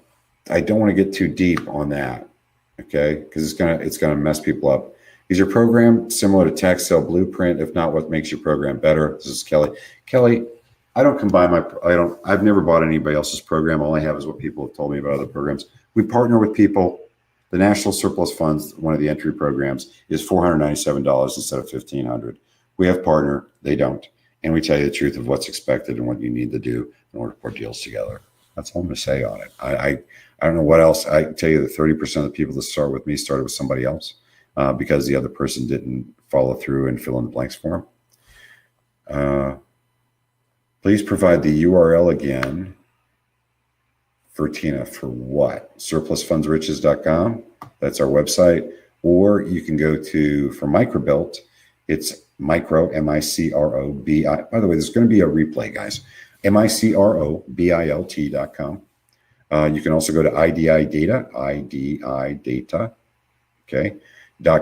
I don't want to get too deep on that, okay? Because it's gonna mess people up. Is your program similar to tax sale blueprint? If not, what makes your program better? This is Kelly. Kelly, I've never bought anybody else's program. All I have is what people have told me about other programs. We partner with people. The National Surplus Funds, one of the entry programs, is $497 instead of $1,500. We have partner, they don't. And we tell you the truth of what's expected and what you need to do in order to put deals together. That's all I'm going to say on it. I don't know what else. I can tell you that 30% of the people that start with me started with somebody else because the other person didn't follow through and fill in the blanks for them. Please provide the URL again for Tina. For what? SurplusFundsRiches.com. That's our website. Or you can go to, for Microbilt, it's micro, M-I-C-R-O-B-I. By the way, there's going to be a replay, guys. MICROBILT.com. You can also go to IDI Data, okay,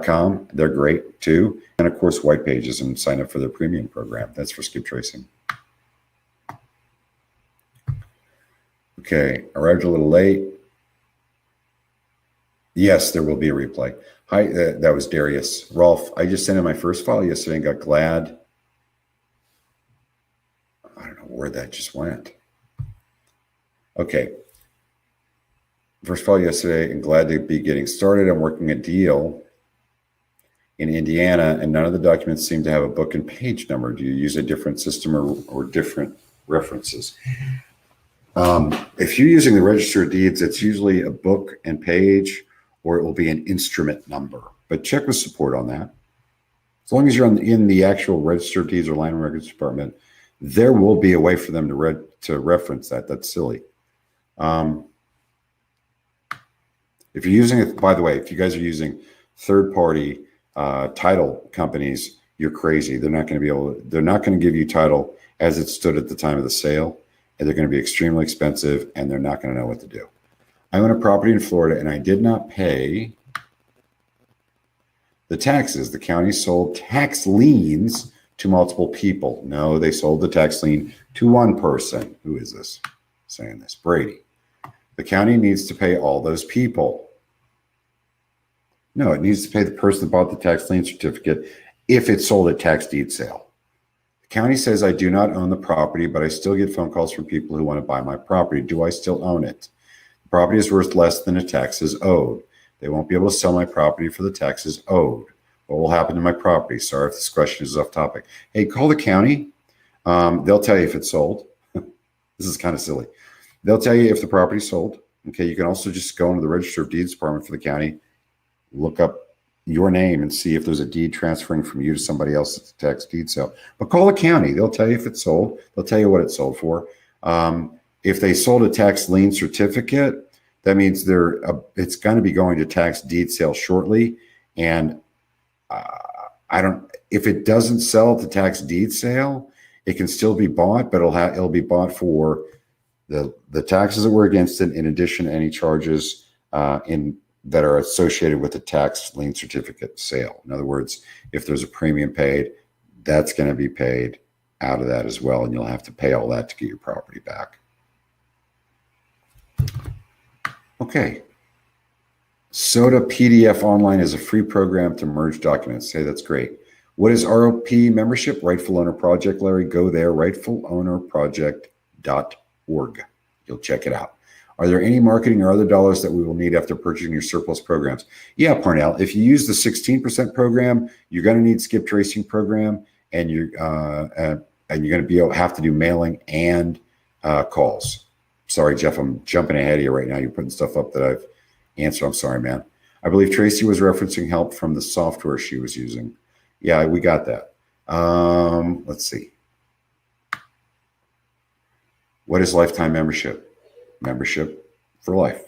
.com. They're great too. And of course, White Pages, and sign up for their premium program. That's for skip tracing. Okay, arrived a little late. Yes, there will be a replay. Hi, that was Darius. Rolf, I just sent in my first file yesterday and got glad. I don't know where that just went. Okay. First file yesterday and glad to be getting started. I'm working a deal in Indiana and none of the documents seem to have a book and page number. Do you use a different system or different references? If you're using the Register of Deeds, it's usually a book and page, or it will be an instrument number. But check with support on that. As long as you're in the actual Register of Deeds or Land Records Department, there will be a way for them to reference that. That's silly. If you're using it, by the way, if you guys are using third-party title companies, you're crazy. They're not going to give you title as it stood at the time of the sale. And they're going to be extremely expensive, and they're not going to know what to do. I own a property in Florida, and I did not pay the taxes. The county sold tax liens to multiple people. No, they sold the tax lien to one person. Who is this saying this? Brady. The county needs to pay all those people. No, it needs to pay the person that bought the tax lien certificate if it's sold at tax deed sale. The county says I do not own the property, but I still get phone calls from people who want to buy my property. Do I still own it? The property is worth less than the taxes owed. They won't be able to sell my property for the taxes owed. What will happen to my property? Sorry if this question is off topic. Hey, call the county. They'll tell you if it's sold. This is kind of silly. They'll tell you if the property's sold. Okay, you can also just go into the Register of Deeds Department for the county, look up your name and see if there's a deed transferring from you to somebody else at the tax deed sale. But call the county. They'll tell you if it's sold. They'll tell you what it's sold for. If they sold a tax lien certificate, that means it's going to be going to tax deed sale shortly. And if it doesn't sell at the tax deed sale, it can still be bought, but it'll be bought for The taxes that were against it, in addition to any charges that are associated with the tax lien certificate sale. In other words, if there's a premium paid, that's going to be paid out of that as well, and you'll have to pay all that to get your property back. Okay. SOTA PDF Online is a free program to merge documents. Hey, that's great. What is ROP membership? Rightful Owner Project, Larry. Go there, rightfulownerproject.org. You'll check it out. Are there any marketing or other dollars that we will need after purchasing your surplus programs? Yeah, Parnell, if you use the 16% program, you're going to need skip tracing program, and you're going to have to do mailing and calls. Sorry, Jeff, I'm jumping ahead of you right now. You're putting stuff up that I've answered. I'm sorry, man. I believe Tracy was referencing help from the software she was using. Yeah, we got that. Let's see. What is lifetime membership? Membership for life.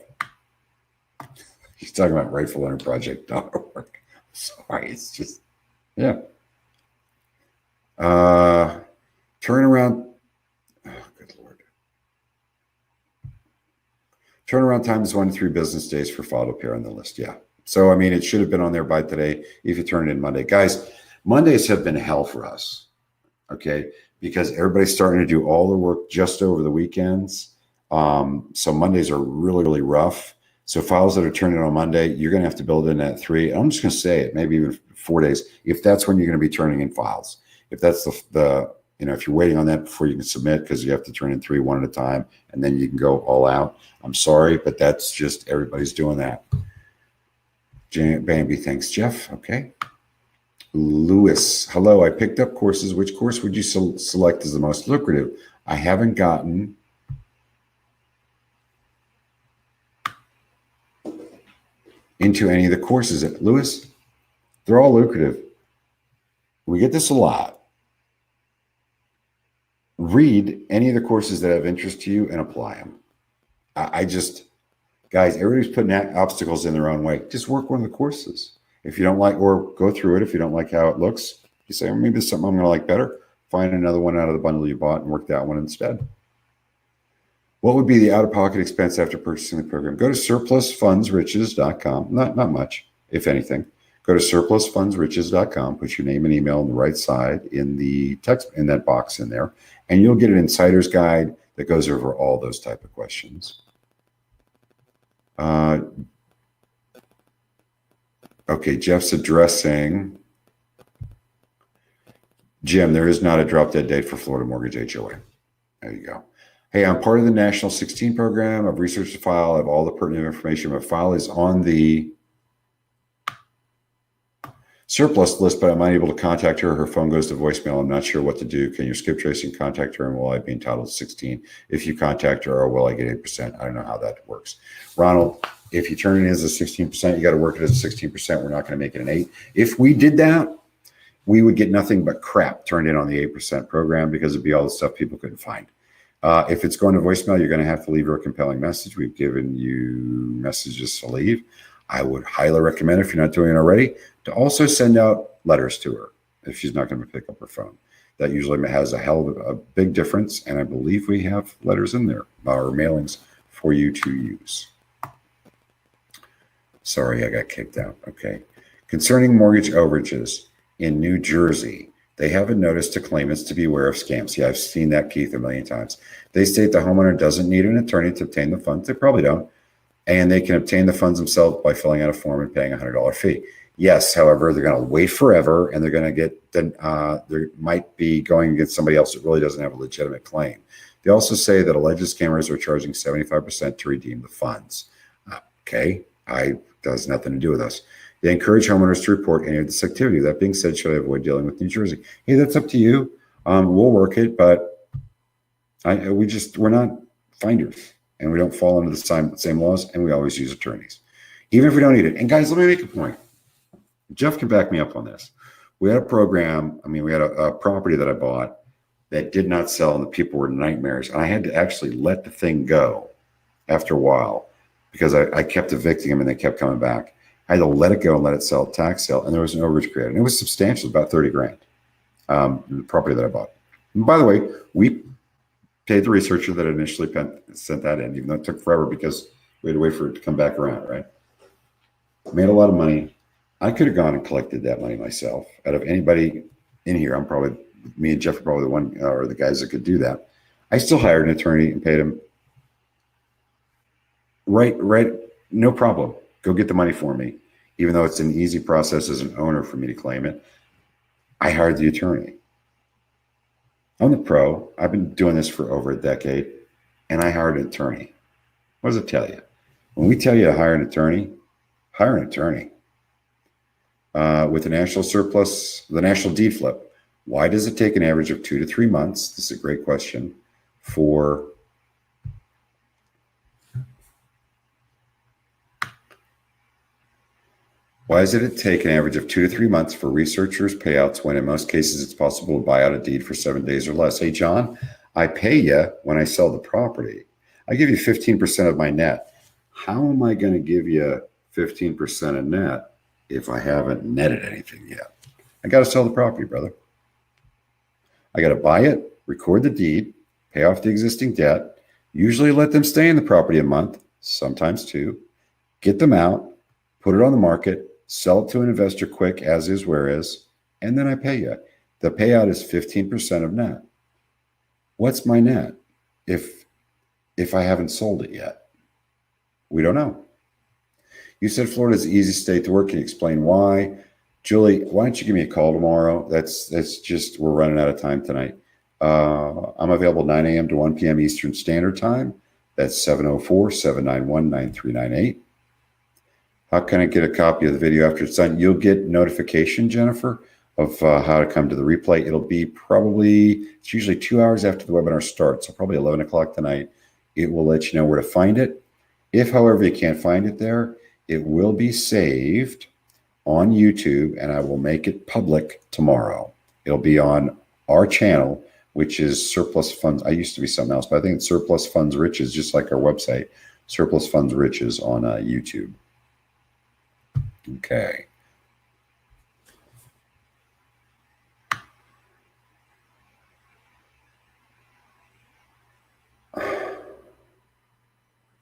He's talking about rightfulownerproject.org. Sorry, it's just, yeah. Turnaround. Oh, good Lord. Turnaround time is 1 to 3 business days for file to appear on the list. Yeah. So, I mean, it should have been on there by today if you turn it in Monday. Guys, Mondays have been hell for us, okay? Because everybody's starting to do all the work just over the weekends. So Mondays are really, really rough. So files that are turned in on Monday, you're going to have to build in at 3. I'm just going to say it, maybe even 4 days, if that's when you're going to be turning in files. If that's the if you're waiting on that before you can submit, because you have to turn in 3 one at a time, and then you can go all out. I'm sorry, but that's just everybody's doing that. Bambi, thanks, Jeff. Okay. Lewis, hello. I picked up courses. Which course would you select as the most lucrative? I haven't gotten into any of the courses. Lewis, they're all lucrative. We get this a lot. Read any of the courses that have interest to you and apply them. Guys, everybody's putting obstacles in their own way. Just work one of the courses. If you don't like, or go through it, if you don't like how it looks, you say, well, maybe there's something I'm going to like better. Find another one out of the bundle you bought and work that one instead. What would be the out-of-pocket expense after purchasing the program? Go to SurplusFundsRiches.com. Not much, if anything. Go to SurplusFundsRiches.com. Put your name and email on the right side in the text, in that box in there, and you'll get an insider's guide that goes over all those type of questions. Okay, Jeff's addressing. Jim, there is not a drop-dead date for Florida Mortgage HOA. There you go. Hey, I'm part of the National 16 program. I've researched the file. I have all the pertinent information. My file is on the surplus list, but I'm unable to contact her. Her phone goes to voicemail. I'm not sure what to do. Can you skip tracing, contact her, and will I be entitled to 16 if you contact her, or will I get 8%? I don't know how that works. Ronald, if you turn it as a 16%, you got to work it as a 16%. We're not going to make it an 8. If we did that, we would get nothing but crap turned in on the 8% program, because it'd be all the stuff people couldn't find. If it's going to voicemail, you're going to have to leave her a compelling message. We've given you messages to leave. I would highly recommend, if you're not doing it already, to also send out letters to her if she's not going to pick up her phone. That usually has a hell of a big difference, and I believe we have letters in there, or mailings for you to use. Sorry, I got kicked out. Okay. Concerning mortgage overages in New Jersey, they have a notice to claimants to be aware of scams. Yeah, I've seen that, Keith, a million times. They state the homeowner doesn't need an attorney to obtain the funds. They probably don't. And they can obtain the funds themselves by filling out a form and paying a $100 fee. Yes, however, they're going to wait forever, and they're going to get, they might be going against somebody else that really doesn't have a legitimate claim. They also say that alleged scammers are charging 75% to redeem the funds. Okay, does nothing to do with us. They encourage homeowners to report any of this activity. That being said, should I avoid dealing with New Jersey? Hey, that's up to you. We'll work it, but we're not finders, and we don't fall under the same laws, and we always use attorneys, even if we don't need it. And guys, let me make a point. Jeff can back me up on this. We had a program. We had a property that I bought that did not sell, and the people were nightmares. And I had to actually let the thing go after a while, because I kept evicting them and they kept coming back. I had to let it go and let it sell, tax sale, and there was an overage created. And it was substantial, about 30 grand, the property that I bought. And by the way, we paid the researcher that initially sent that in, even though it took forever because we had to wait for it to come back around, right? Made a lot of money. I could have gone and collected that money myself. Out of anybody in here, I'm probably, me and Jeff are probably the one, or the guys that could do that. I still hired an attorney and paid him. Right, no problem. Go get the money for me. Even though it's an easy process as an owner for me to claim it, I hired the attorney. I'm the pro. I've been doing this for over a decade, and I hired an attorney. What does it tell you? When we tell you to hire an attorney, hire an attorney. With the national surplus, the national deed flip, why does it take an average of 2 to 3 months? This is a great question. Why does it take an average of 2 to 3 months for researchers' payouts when in most cases it's possible to buy out a deed for 7 days or less? Hey, John, I pay you when I sell the property. I give you 15% of my net. How am I going to give you 15% of net if I haven't netted anything yet? I got to sell the property, brother. I got to buy it, record the deed, pay off the existing debt, usually let them stay in the property a month, sometimes 2, get them out, put it on the market, sell it to an investor quick, as is, where is, and then I pay you. The payout is 15% of net. What's my net if I haven't sold it yet? We don't know. You said Florida's the easiest state to work. Can you explain why? Julie, why don't you give me a call tomorrow? That's just, we're running out of time tonight. I'm available 9 a.m. to 1 p.m. Eastern Standard Time. That's 704-791-9398. How can I get a copy of the video after it's done? You'll get notification, Jennifer, of how to come to the replay. It'll be it's usually 2 hours after the webinar starts, so probably 11 o'clock tonight. It will let you know where to find it. If, however, you can't find it there, it will be saved on YouTube, and I will make it public tomorrow. It'll be on our channel, which is Surplus Funds. I used to be something else, but I think it's Surplus Funds Riches, just like our website, Surplus Funds Riches on YouTube. Okay.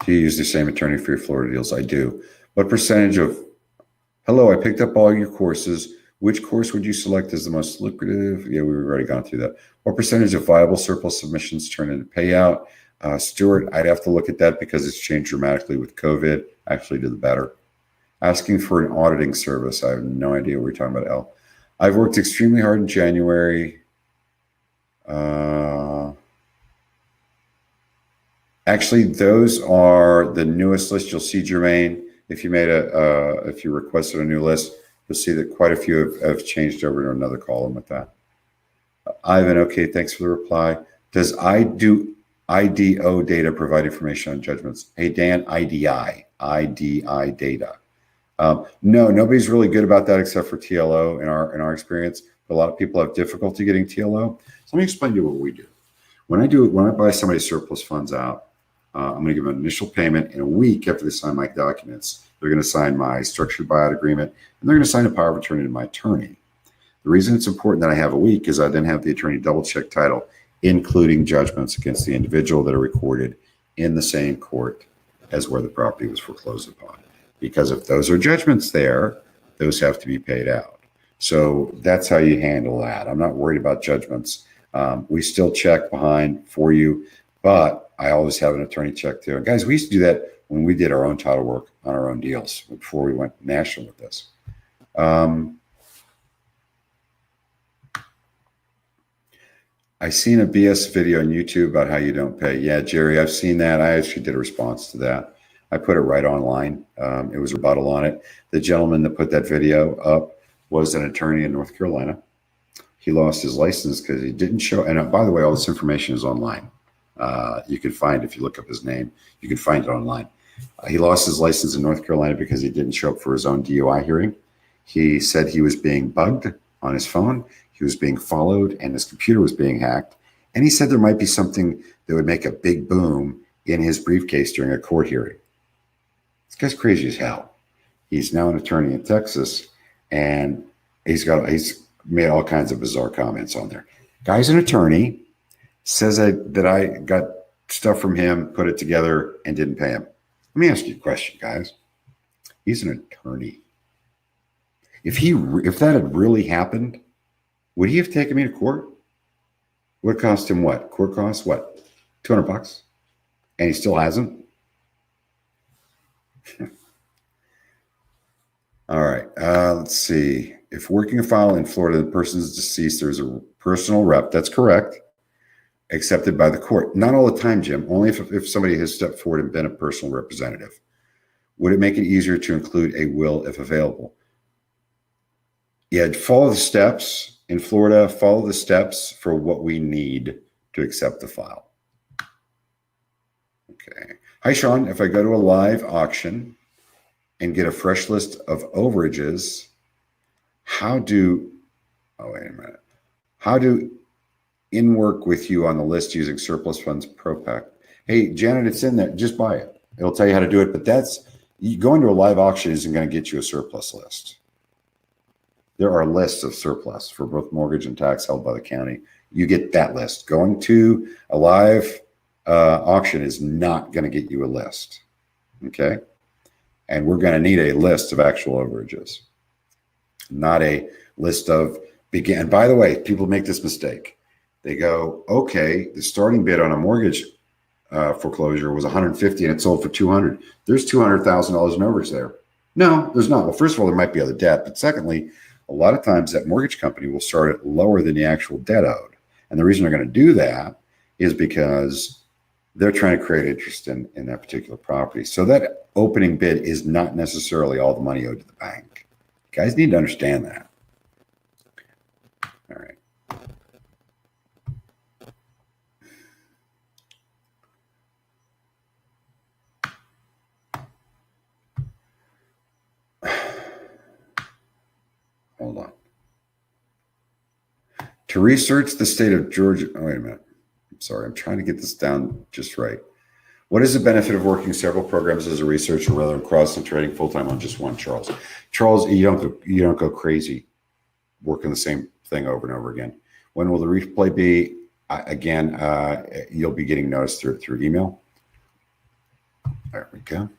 Do you use the same attorney for your Florida deals? I do. What percentage of, hello, I picked up all your courses. Which course would you select as the most lucrative? Yeah, we've already gone through that. What percentage of viable surplus submissions turn into payout? Stuart, I'd have to look at that because it's changed dramatically with COVID, actually to the better. Asking for an auditing service. I have no idea what we're talking about, L. I've worked extremely hard in January. Actually, those are the newest list. You'll see, Jermaine, if you requested a new list, you'll see that quite a few have changed over to another column with that. Ivan, okay, thanks for the reply. Does IDO data provide information on judgments? Hey, Dan, IDI data. No, nobody's really good about that except for TLO in our experience. But a lot of people have difficulty getting TLO. So let me explain to you what we do. When I buy somebody's surplus funds out, I'm going to give them an initial payment. In a week after they sign my documents, they're going to sign my structured buyout agreement, and they're going to sign a power of attorney to my attorney. The reason it's important that I have a week is I then have the attorney double check title, including judgments against the individual that are recorded in the same court as where the property was foreclosed upon. Because if those are judgments there, those have to be paid out. So that's how you handle that. I'm not worried about judgments. We still check behind for you, but I always have an attorney check too. And guys, we used to do that when we did our own title work on our own deals before we went national with this. I seen a BS video on YouTube about how you don't pay. Yeah, Jerry, I've seen that. I actually did a response to that. I put it right online. It was a rebuttal on it. The gentleman that put that video up was an attorney in North Carolina. He lost his license because he didn't show. And by the way, all this information is online. You can find, if you look up his name, you can find it online. He lost his license in North Carolina because he didn't show up for his own DUI hearing. He said he was being bugged on his phone. He was being followed and his computer was being hacked. And he said there might be something that would make a big boom in his briefcase during a court hearing. This guy's crazy as hell. He's now an attorney in Texas, and he's made all kinds of bizarre comments on there. Guy's an attorney, says that I got stuff from him, put it together, and didn't pay him. Let me ask you a question, guys. He's an attorney. If that had really happened, would he have taken me to court? Would it cost him what? Court costs what? $200? And he still hasn't? All right. Let's see. If working a file in Florida, the person is deceased, there's a personal rep. That's correct. Accepted by the court. Not all the time, Jim. Only if somebody has stepped forward and been a personal representative. Would it make it easier to include a will if available? Yeah, follow the steps in Florida. Follow the steps for what we need to accept the file. Okay. Hi, Sean. If I go to a live auction and get a fresh list of overages, how do in work with you on the list using Surplus Funds Pro Pack? Hey, Janet, it's in there. Just buy it. It'll tell you how to do it. But going to a live auction isn't going to get you a surplus list. There are lists of surplus for both mortgage and tax held by the county. You get that list. Going to a live auction is not going to get you a list. Okay. And we're going to need a list of actual overages, not a list of begin. And by the way, people make this mistake. They go, okay, the starting bid on a mortgage foreclosure was 150 and it sold for 200. There's $200,000 in overage there. No, there's not. Well, first of all, there might be other debt, but secondly, a lot of times that mortgage company will start it lower than the actual debt owed. And the reason they're going to do that is because they're trying to create interest in that particular property. So that opening bid is not necessarily all the money owed to the bank. You guys need to understand that. All right. Hold on. To research the state of Georgia. Oh, wait a minute. I'm sorry. I'm trying to get this down just right. What is the benefit of working several programs as a researcher rather than concentrating full-time on just one, Charles? Charles, you don't go crazy working the same thing over and over again. When will the replay be? Again, you'll be getting notice through email. There we go.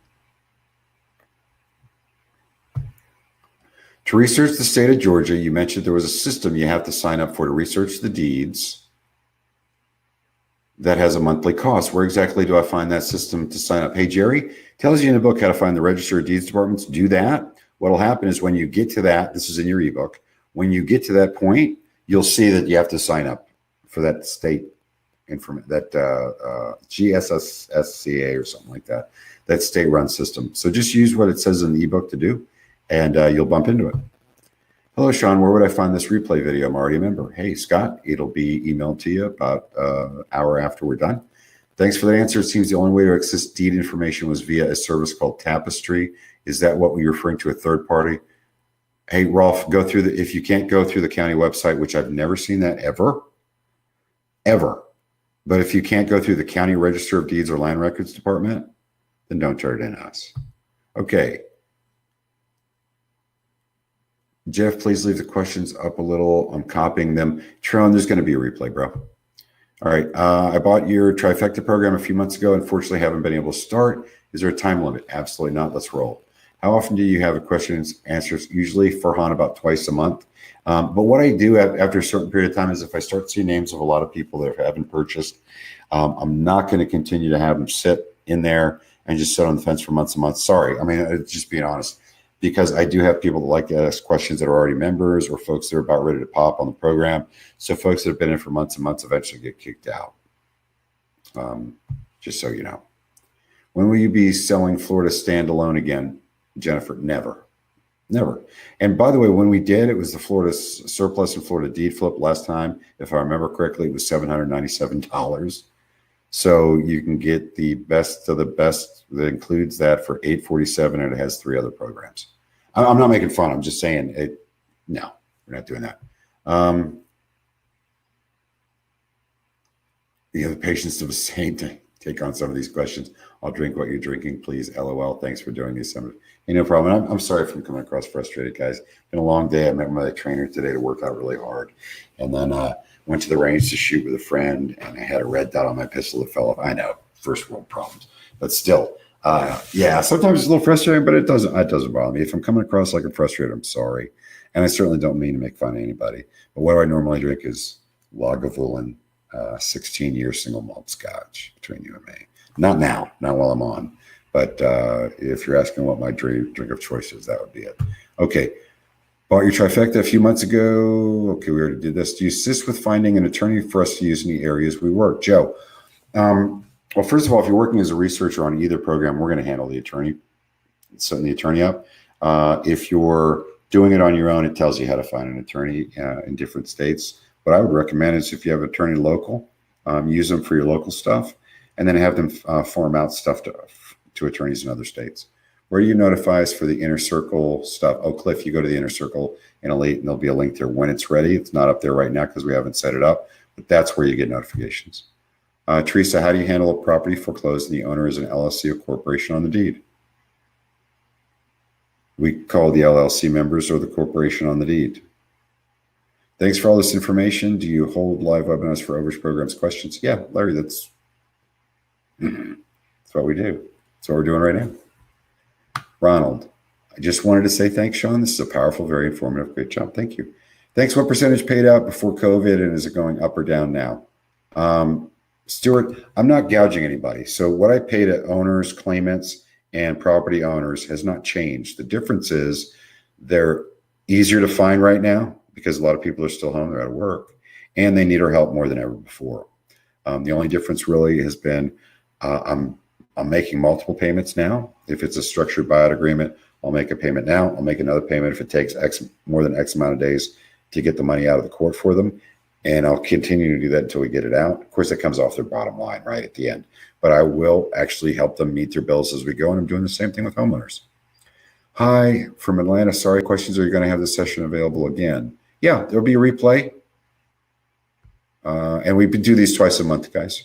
To research the state of Georgia, you mentioned there was a system you have to sign up for to research the deeds that has a monthly cost. Where exactly do I find that system to sign up? Hey, Jerry, tells you in the book how to find the Register of Deeds departments. Do that. What will happen is when you get to that, this is in your ebook, when you get to that point, you'll see that you have to sign up for that state information, that GSSCA or something like that, that state-run system. So just use what it says in the ebook to do, and you'll bump into it. Hello, Sean. Where would I find this replay video? I'm already a member. Hey, Scott, it'll be emailed to you about an hour after we're done. Thanks for that answer. It seems the only way to access deed information was via a service called Tapestry. Is that what we're referring to, a third party? Hey, Rolf, go through if you can't go through the county website, which I've never seen that ever. But if you can't go through the county register of deeds or land records department, then don't turn it in us. Okay. Jeff, please leave the questions up a little. I'm copying them. Tron, there's going to be a replay, bro. All right. I bought your trifecta program a few months ago. Unfortunately, haven't been able to start. Is there a time limit? Absolutely not. Let's roll. How often do you have a questions answers? Usually for Han about twice a month. But what I do after a certain period of time is if I start seeing names of a lot of people that haven't purchased, I'm not going to continue to have them sit in there and just sit on the fence for months and months. Sorry. I mean, just being honest, because I do have people that like to ask questions that are already members or folks that are about ready to pop on the program. So folks that have been in for months and months eventually get kicked out. Just so you know. When will you be selling Florida standalone again, Jennifer? Never. And by the way, when we did, it was the Florida surplus and Florida deed flip last time. If I remember correctly, it was $797. So you can get the best of the best that includes that for $847, and it has 3 other programs. I'm not making fun. I'm just saying it. No, we're not doing that. You have the patience to take on some of these questions. I'll drink what you're drinking, please. LOL. Thanks for doing these. Hey, no problem. I'm sorry if I'm coming across frustrated, guys. Been a long day. I met my trainer today to work out really hard. And then went to the range to shoot with a friend, and I had a red dot on my pistol that fell off. I know, first world problems, but still, yeah, sometimes it's a little frustrating, but it doesn't bother me. If I'm coming across like I'm frustrated, I'm sorry. And I certainly don't mean to make fun of anybody. But what I normally drink is Lagavulin 16-year single malt scotch, between you and me. Not now, not while I'm on. But if you're asking what my drink of choice is, that would be it. Okay. Bought your trifecta a few months ago. Okay, we already did this. Do you assist with finding an attorney for us to use in the areas we work? Joe, well, first of all, if you're working as a researcher on either program, we're going to handle the attorney, setting the attorney up. If you're doing it on your own, it tells you how to find an attorney in different states. What I would recommend is if you have an attorney local, use them for your local stuff, and then have them form out stuff to attorneys in other states. Where do you notify us for the inner circle stuff? Oh, Cliff, you go to the inner circle in Elite, and there'll be a link there when it's ready. It's not up there right now because we haven't set it up, but that's where you get notifications. Teresa, how do you handle a property foreclosed and the owner is an LLC or corporation on the deed? We call the LLC members or the corporation on the deed. Thanks for all this information. Do you hold live webinars for overage programs questions? Yeah, Larry, that's what we do. That's what we're doing right now. Ronald, I just wanted to say thanks, Sean. This is a powerful, very informative, great job. Thank you. Thanks. What percentage paid out before COVID, and is it going up or down now? Stuart, I'm not gouging anybody. So what I pay to owners, claimants, and property owners has not changed. The difference is they're easier to find right now because a lot of people are still home, they're out of work, and they need our help more than ever before. The only difference really has been I'm making multiple payments now. If it's a structured buyout agreement, I'll make a payment now. I'll make another payment if it takes more than X amount of days to get the money out of the court for them. And I'll continue to do that until we get it out. Of course, that comes off their bottom line right at the end. But I will actually help them meet their bills as we go. And I'm doing the same thing with homeowners. Hi, from Atlanta. Sorry, questions. Are you going to have this session available again? Yeah, there'll be a replay. And we do these twice a month, guys.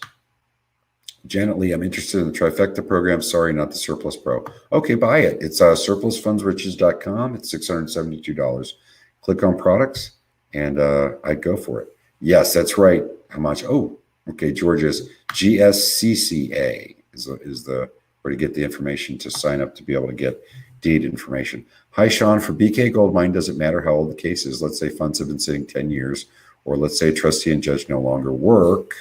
Janet Lee, I'm interested in the trifecta program. Sorry, not the Surplus Pro. Okay, buy it. It's SurplusFundsRiches.com. It's $672. Click on products, and I'd go for it. Yes, that's right. How much? Oh, okay. Georgia's GSCCA is the where to get the information to sign up to be able to get deed information. Hi, Sean. For BK Gold Mine, doesn't matter how old the case is. Let's say funds have been sitting 10 years, or let's say a trustee and judge no longer work.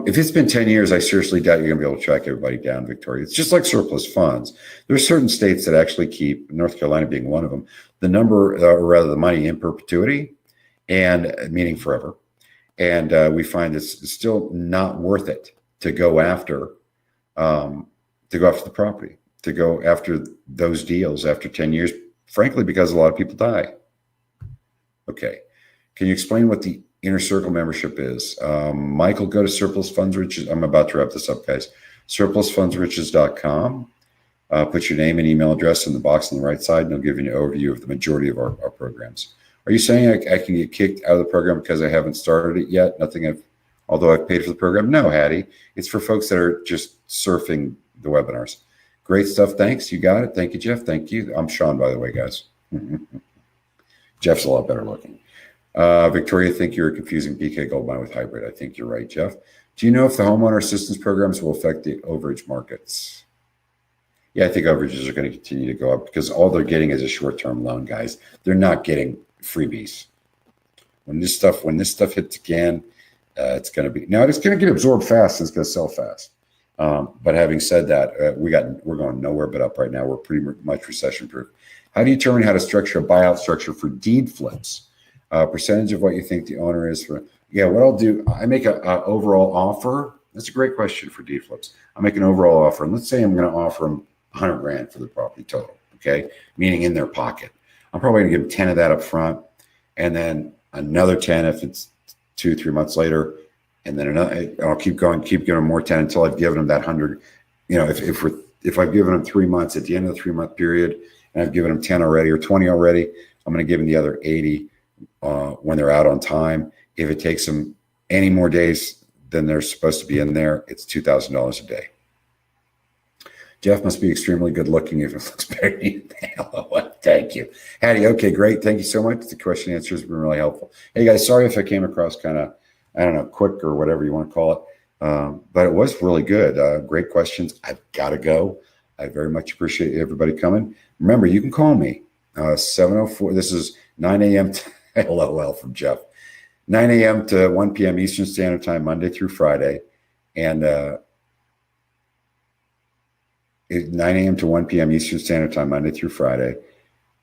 If it's been 10 years, I seriously doubt you're going to be able to track everybody down, Victoria. It's just like surplus funds. There are certain states that actually keep, North Carolina being one of them, the number, or rather the money in perpetuity, and meaning forever. And we find it's still not worth it to go after the property, to go after those deals after 10 years, frankly, because a lot of people die. Okay. Can you explain what the Inner Circle membership is? Michael, go to Surplus Funds Riches. I'm about to wrap this up, guys. SurplusFundsRiches.com. Put your name and email address in the box on the right side, and it'll give you an overview of the majority of our programs. Are you saying I can get kicked out of the program because I haven't started it yet? Although I've paid for the program? No, Hattie. It's for folks that are just surfing the webinars. Great stuff. Thanks. You got it. Thank you, Jeff. Thank you. I'm Sean, by the way, guys. Jeff's a lot better looking. Victoria, I think you're confusing BK Gold Mine with hybrid. I think you're right, Jeff. Do you know if the homeowner assistance programs will affect the overage markets? Yeah, I think overages are going to continue to go up because all they're getting is a short-term loan, guys. They're not getting freebies. When this stuff hits again, it's going to get absorbed fast and it's going to sell fast. But having said that, we're going nowhere but up right now. We're pretty much recession-proof. How do you determine how to structure a buyout structure for deed flips? Percentage of what you think the owner is for. Yeah, what I'll do, I make an overall offer. That's a great question for deed flips. I'll make an overall offer. And let's say I'm going to offer them 100 grand for the property total. Okay. Meaning in their pocket. I'm probably going to give them 10 of that up front and then another 10 if it's 2-3 months later. And then another, I'll keep giving them more 10 until I've given them that 100. You know, if I've given them 3 months at the end of the 3-month period and I've given them 10 already or 20 already, I'm going to give them the other 80 when they're out on time. If it takes them any more days than they're supposed to be in there, it's $2,000 a day. Jeff must be extremely good looking if it looks better than LOL. Thank you. Hattie, okay, great. Thank you so much. The question answer has been really helpful. Hey, guys, sorry if I came across kind of, I don't know, quick or whatever you want to call it. But it was really good. Great questions. I've got to go. I very much appreciate everybody coming. Remember, you can call me 704. This is 9 a.m. LOL from Jeff. 9 a.m. to 1 p.m. Eastern Standard Time, Monday through Friday. And 9 a.m. to 1 p.m. Eastern Standard Time, Monday through Friday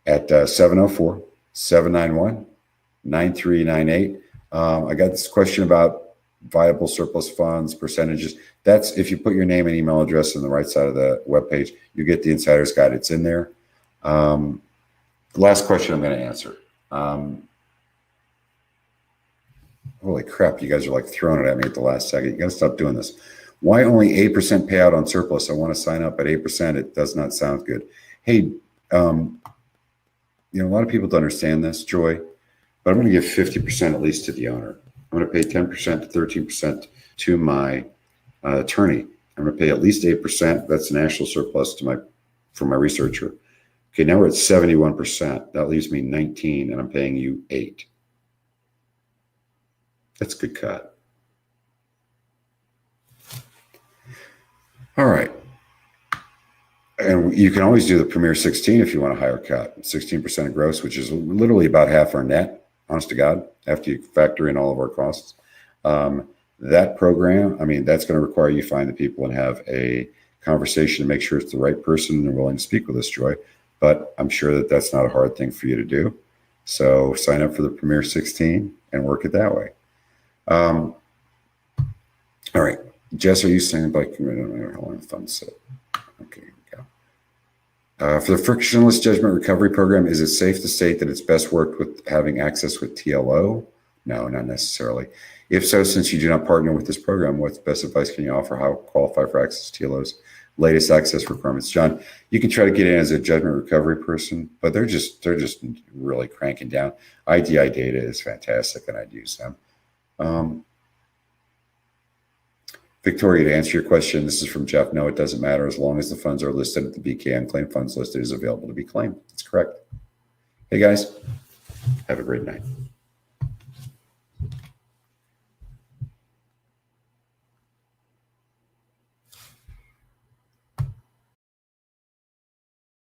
at 704-791-9398. I got this question about viable surplus funds, percentages. That's if you put your name and email address on the right side of the webpage, you get the insider's guide. It's in there. The last question I'm going to answer. Holy crap, you guys are like throwing it at me at the last second. You got to stop doing this. Why only 8% payout on surplus? I want to sign up at 8%. It does not sound good. Hey, a lot of people don't understand this, Joy, but I'm going to give 50% at least to the owner. I'm going to pay 10% to 13% to my attorney. I'm going to pay at least 8%. That's the national surplus for my researcher. Okay, now we're at 71%. That leaves me 19, and I'm paying you 8. That's a good cut. All right. And you can always do the Premier 16 if you want a higher cut, 16% of gross, which is literally about half our net, honest to God, after you factor in all of our costs. That program, that's going to require you find the people and have a conversation to make sure it's the right person and they're willing to speak with us, Joy. But I'm sure that that's not a hard thing for you to do. So sign up for the Premier 16 and work it that way. All right. Jess, are you saying by how long funds sit? Okay, here we go. For the frictionless judgment recovery program, is it safe to state that it's best worked with having access with TLO? No, not necessarily. If so, since you do not partner with this program, what best advice can you offer how to qualify for access to TLO's latest access requirements? John, you can try to get in as a judgment recovery person, but they're just really cranking down. IDI data is fantastic, and I'd use them. Victoria, to answer your question, this is from Jeff. No, it doesn't matter as long as the funds are listed at the BK unclaimed funds list. It is available to be claimed. That's correct. Hey guys, have a great night.